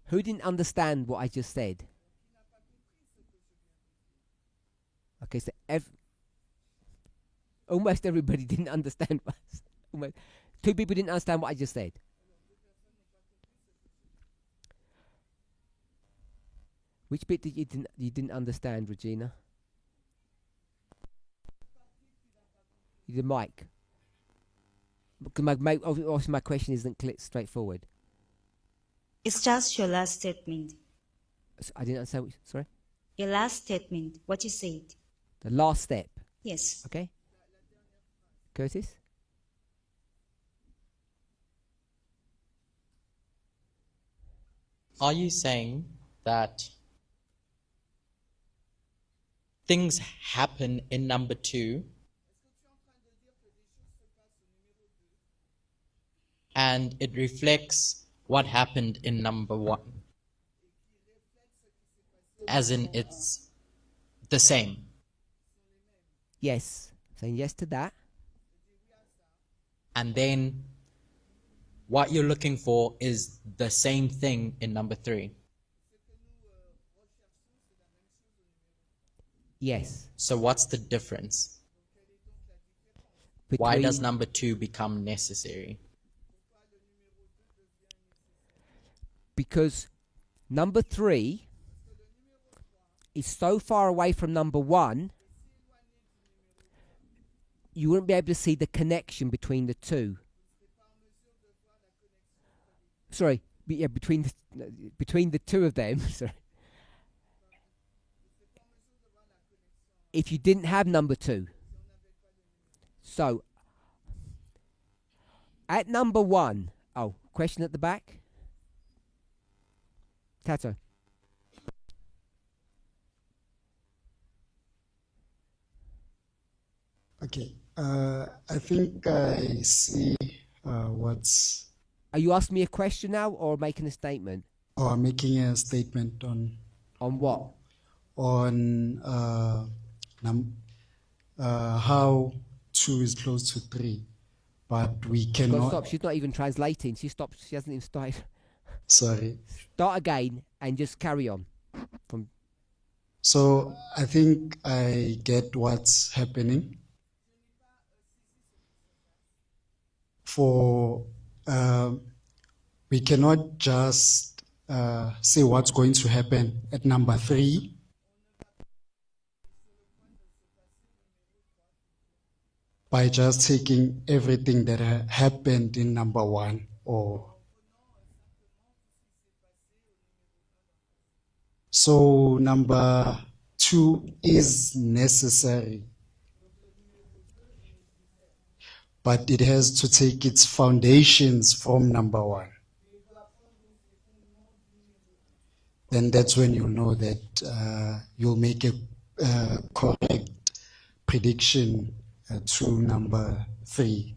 Who didn't understand what I just said? Okay, so almost everybody didn't understand. Almost 2 people didn't understand what I just said. Which bit did you didn't understand, Regina? The mic. Because my question isn't straightforward. It's just your last statement. So I didn't understand. Sorry. Your last statement. What you said. The last step. Yes. Okay. Curtis? Are you saying that things happen in number 2 and it reflects what happened in number 1? As in it's the same? Yes. Saying yes to that. And then what you're looking for is the same thing in number 3. Yes. So what's the difference? Why does number 2 become necessary? Because number 3 is so far away from number 1, you wouldn't be able to see the connection between the two. Sorry, yeah, between the two of them. Sorry. If you didn't have number 2. So, at number 1, question at the back? Tato. Okay, I think I see what's... Are you asking me a question now or making a statement? Or making a statement on... On what? On how 2 is close to 3, but we cannot... Stop, she's not even translating. She hasn't even started. Sorry. Start again and just carry on. So I think I get what's happening. For we cannot just say what's going to happen at number 3. By just taking everything that happened in number 1, or so number 2 is necessary. but it has to take its foundations from number one. Then that's when you know that you'll make a correct prediction to number 3.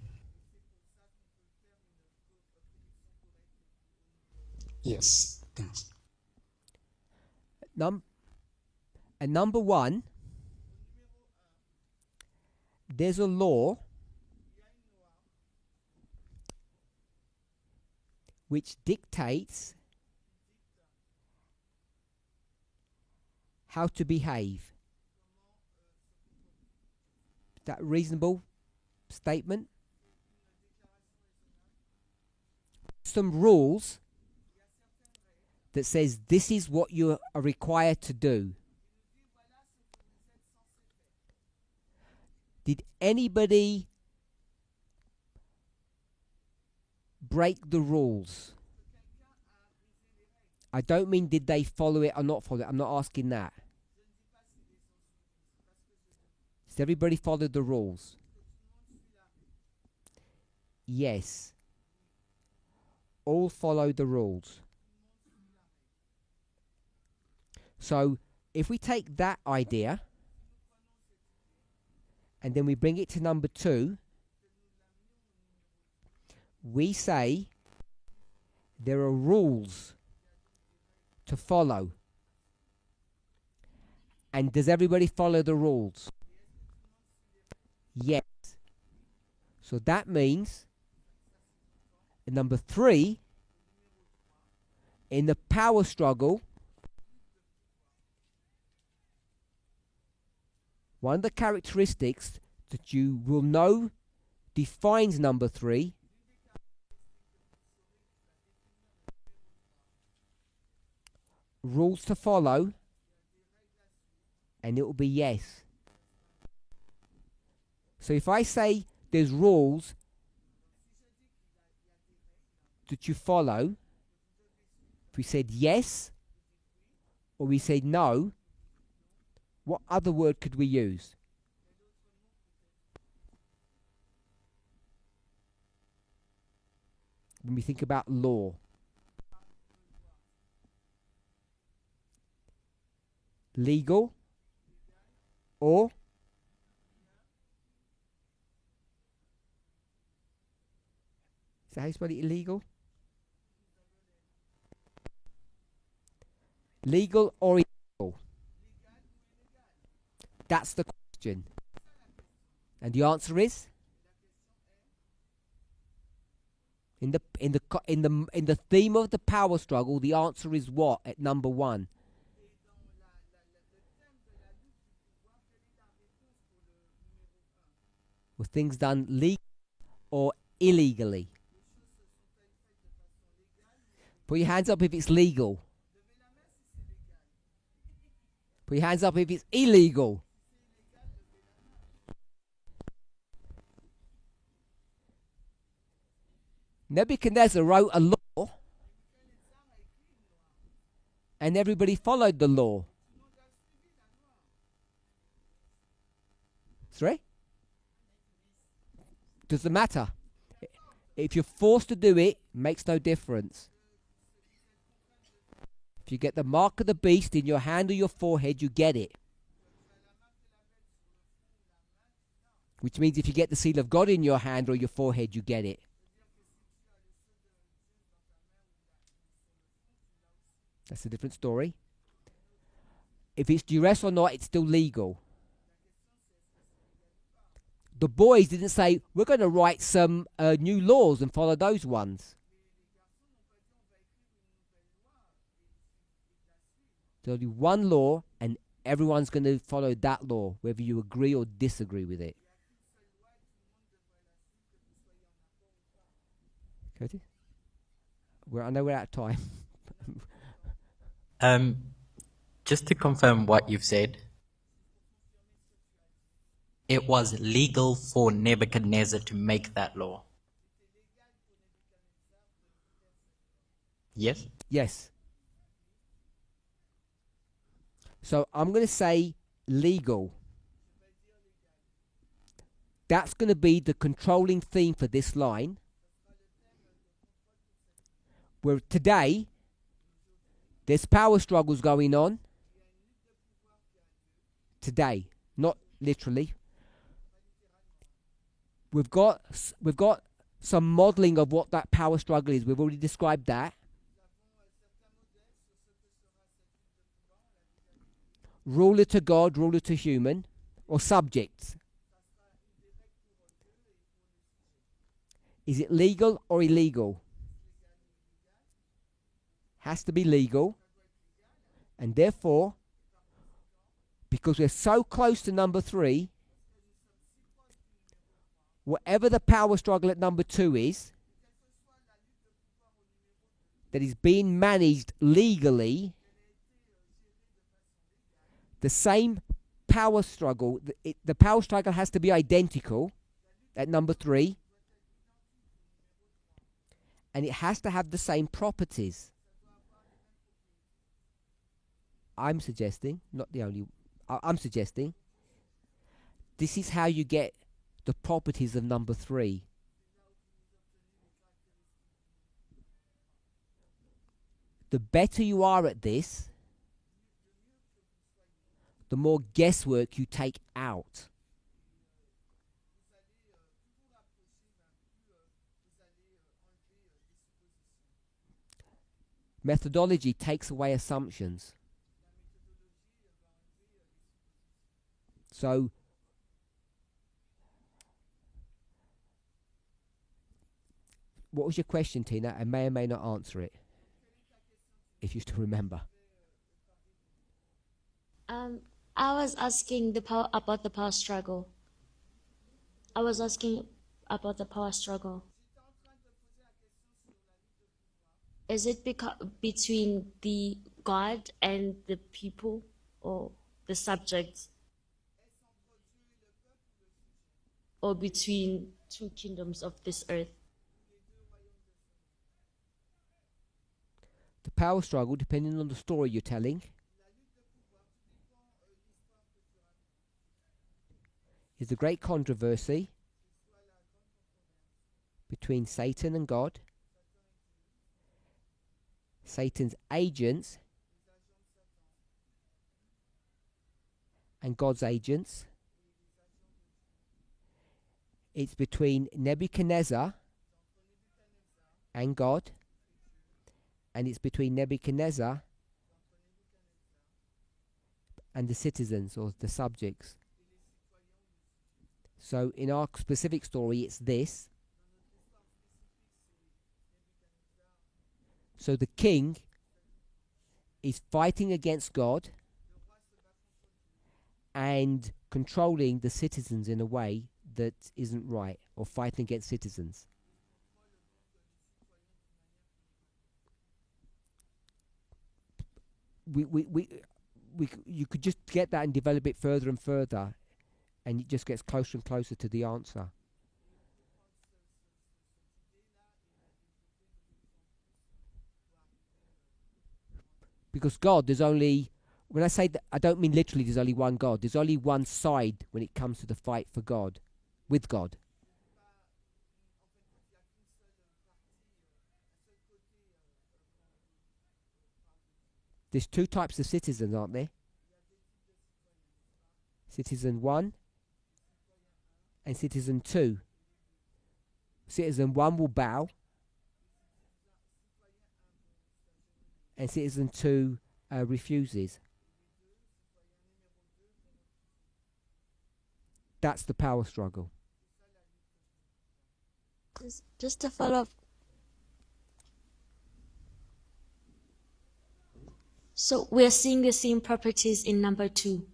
Yes, thanks. And number 1, there's a law which dictates how to behave. Is that a reasonable statement? Some rules that says this is what you are required to do. Did anybody break the rules? I don't mean did they follow it or not follow it. I'm not asking that. Does everybody follow the rules? Yes. All follow the rules. So if we take that idea and then we bring it to number 2, we say there are rules to follow. And does everybody follow the rules? Yes. So that means in number 3, in the power struggle, one of the characteristics that you will know defines number 3 rules to follow, and it will be yes. So if I say there's rules that you follow, if we said yes or we said no, what other word could we use? When we think about law. Legal or is that how you spell it? Illegal? Legal or illegal? That's the question. And the answer is in the theme of the power struggle, the answer is what at number 1? Were things done legally or illegally? Put your hands up if it's legal. Put your hands up if it's illegal. Nebuchadnezzar wrote a law and everybody followed the law. Sorry? Doesn't matter. If you're forced to do it, makes no difference. If you get the mark of the beast in your hand or your forehead, you get it. Which means if you get the seal of God in your hand or your forehead, you get it. That's a different story. If it's duress or not, it's still legal. The boys didn't say, we're going to write some new laws and follow those ones. There'll be one law and everyone's going to follow that law, whether you agree or disagree with it. Curtis? I know we're out of time. Just to confirm what you've said, it was legal for Nebuchadnezzar to make that law. Yes? Yes. So I'm going to say legal. That's going to be the controlling theme for this line. Where today, there's power struggles going on. Today, not literally. We've got some modeling of what that power struggle is. We've already described that. Ruler to God, ruler to human, or subjects. Is it legal or illegal? Has to be legal. And therefore, because we're so close to number 3, whatever the power struggle at number 2 is, that is being managed legally, the same power struggle, the power struggle has to be identical at number 3, and it has to have the same properties. I'm suggesting, not the only, I'm suggesting, this is how you get the properties of number 3. The better you are at this, the more guesswork you take out. Methodology takes away assumptions. So, what was your question, Tina? I may or may not answer it, if you still remember. I was asking about the power struggle. I was asking about the power struggle. Is it between the God and the people, or the subjects, or between two kingdoms of this earth? The power struggle, depending on the story you're telling, is the great controversy between Satan and God, Satan's agents and God's agents. It's between Nebuchadnezzar and God, and it's between Nebuchadnezzar and the citizens or the subjects. So in our specific story, it's this. So the king is fighting against God and controlling the citizens in a way that isn't right, or fighting against citizens. You could just get that and develop it further and further, and it just gets closer and closer to the answer. Because God, there's only, when I say that, I don't mean literally there's only one God. There's only one side when it comes to the fight for God, with God. There's 2 types of citizens, aren't there? Citizen 1 and Citizen 2. Citizen 1 will bow, and Citizen 2 refuses. That's the power struggle. Just to follow up. So we're seeing the same properties in number 2.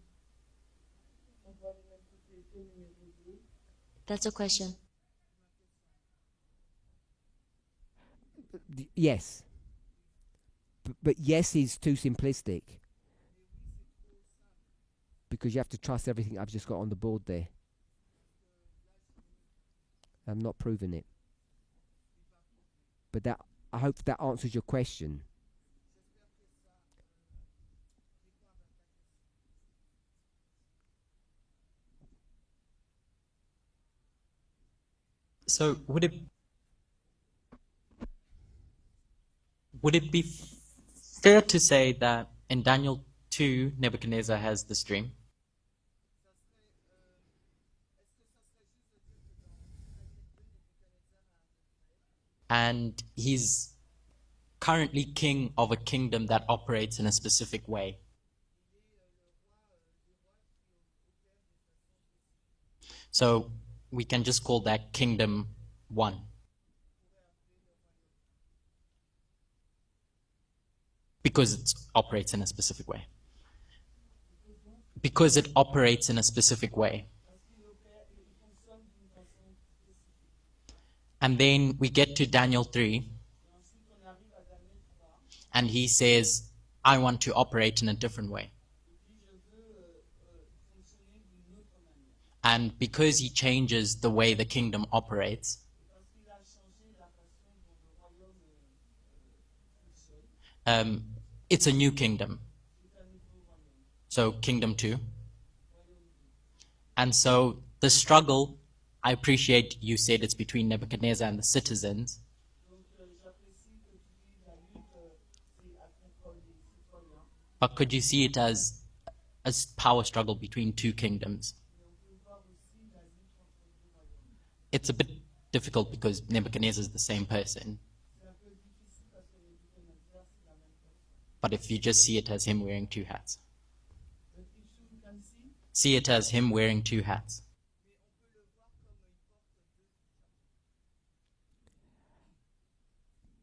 That's a question. Yes. But yes is too simplistic. Because you have to trust everything I've just got on the board there. I'm not proving it. But that, I hope that answers your question. So would it be fair to say that in Daniel 2, Nebuchadnezzar has this dream? And he's currently king of a kingdom that operates in a specific way. So we can just call that kingdom 1. Because it operates in a specific way. Because it operates in a specific way. And then we get to Daniel 3, and he says, I want to operate in a different way. And because he changes the way the kingdom operates, it's a new kingdom. So kingdom 2. And so the struggle, I appreciate you said it's between Nebuchadnezzar and the citizens. But could you see it as a power struggle between two kingdoms? It's a bit difficult because Nebuchadnezzar is the same person. But if you just see it as him wearing 2 hats. See it as him wearing 2 hats.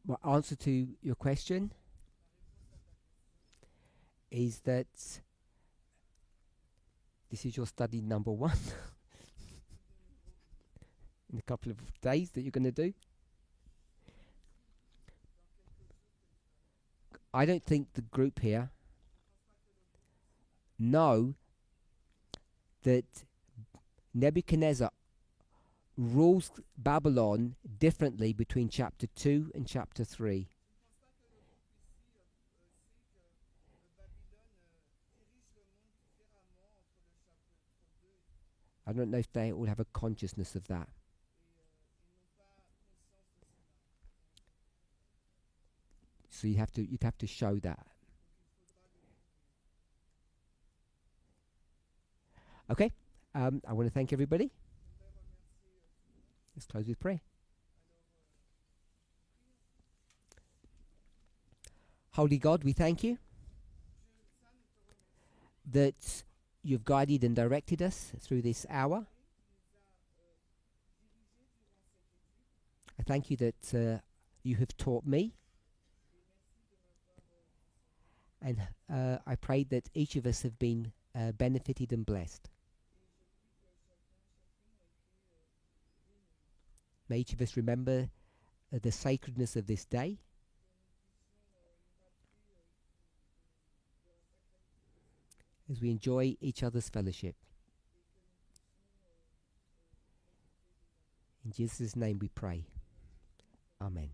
My answer to your question is that this is your study number 1 in a couple of days that you're going to do. I don't think the group here know that Nebuchadnezzar rules Babylon differently between chapter 2 and chapter 3. I don't know if they all have a consciousness of that. So you'd have to show that. Okay, I want to thank everybody. Let's close with prayer. Holy God, we thank you that you've guided and directed us through this hour. I thank you that you have taught me. And I pray that each of us have been benefited and blessed. May each of us remember the sacredness of this day. As we enjoy each other's fellowship. In Jesus' name we pray. Amen.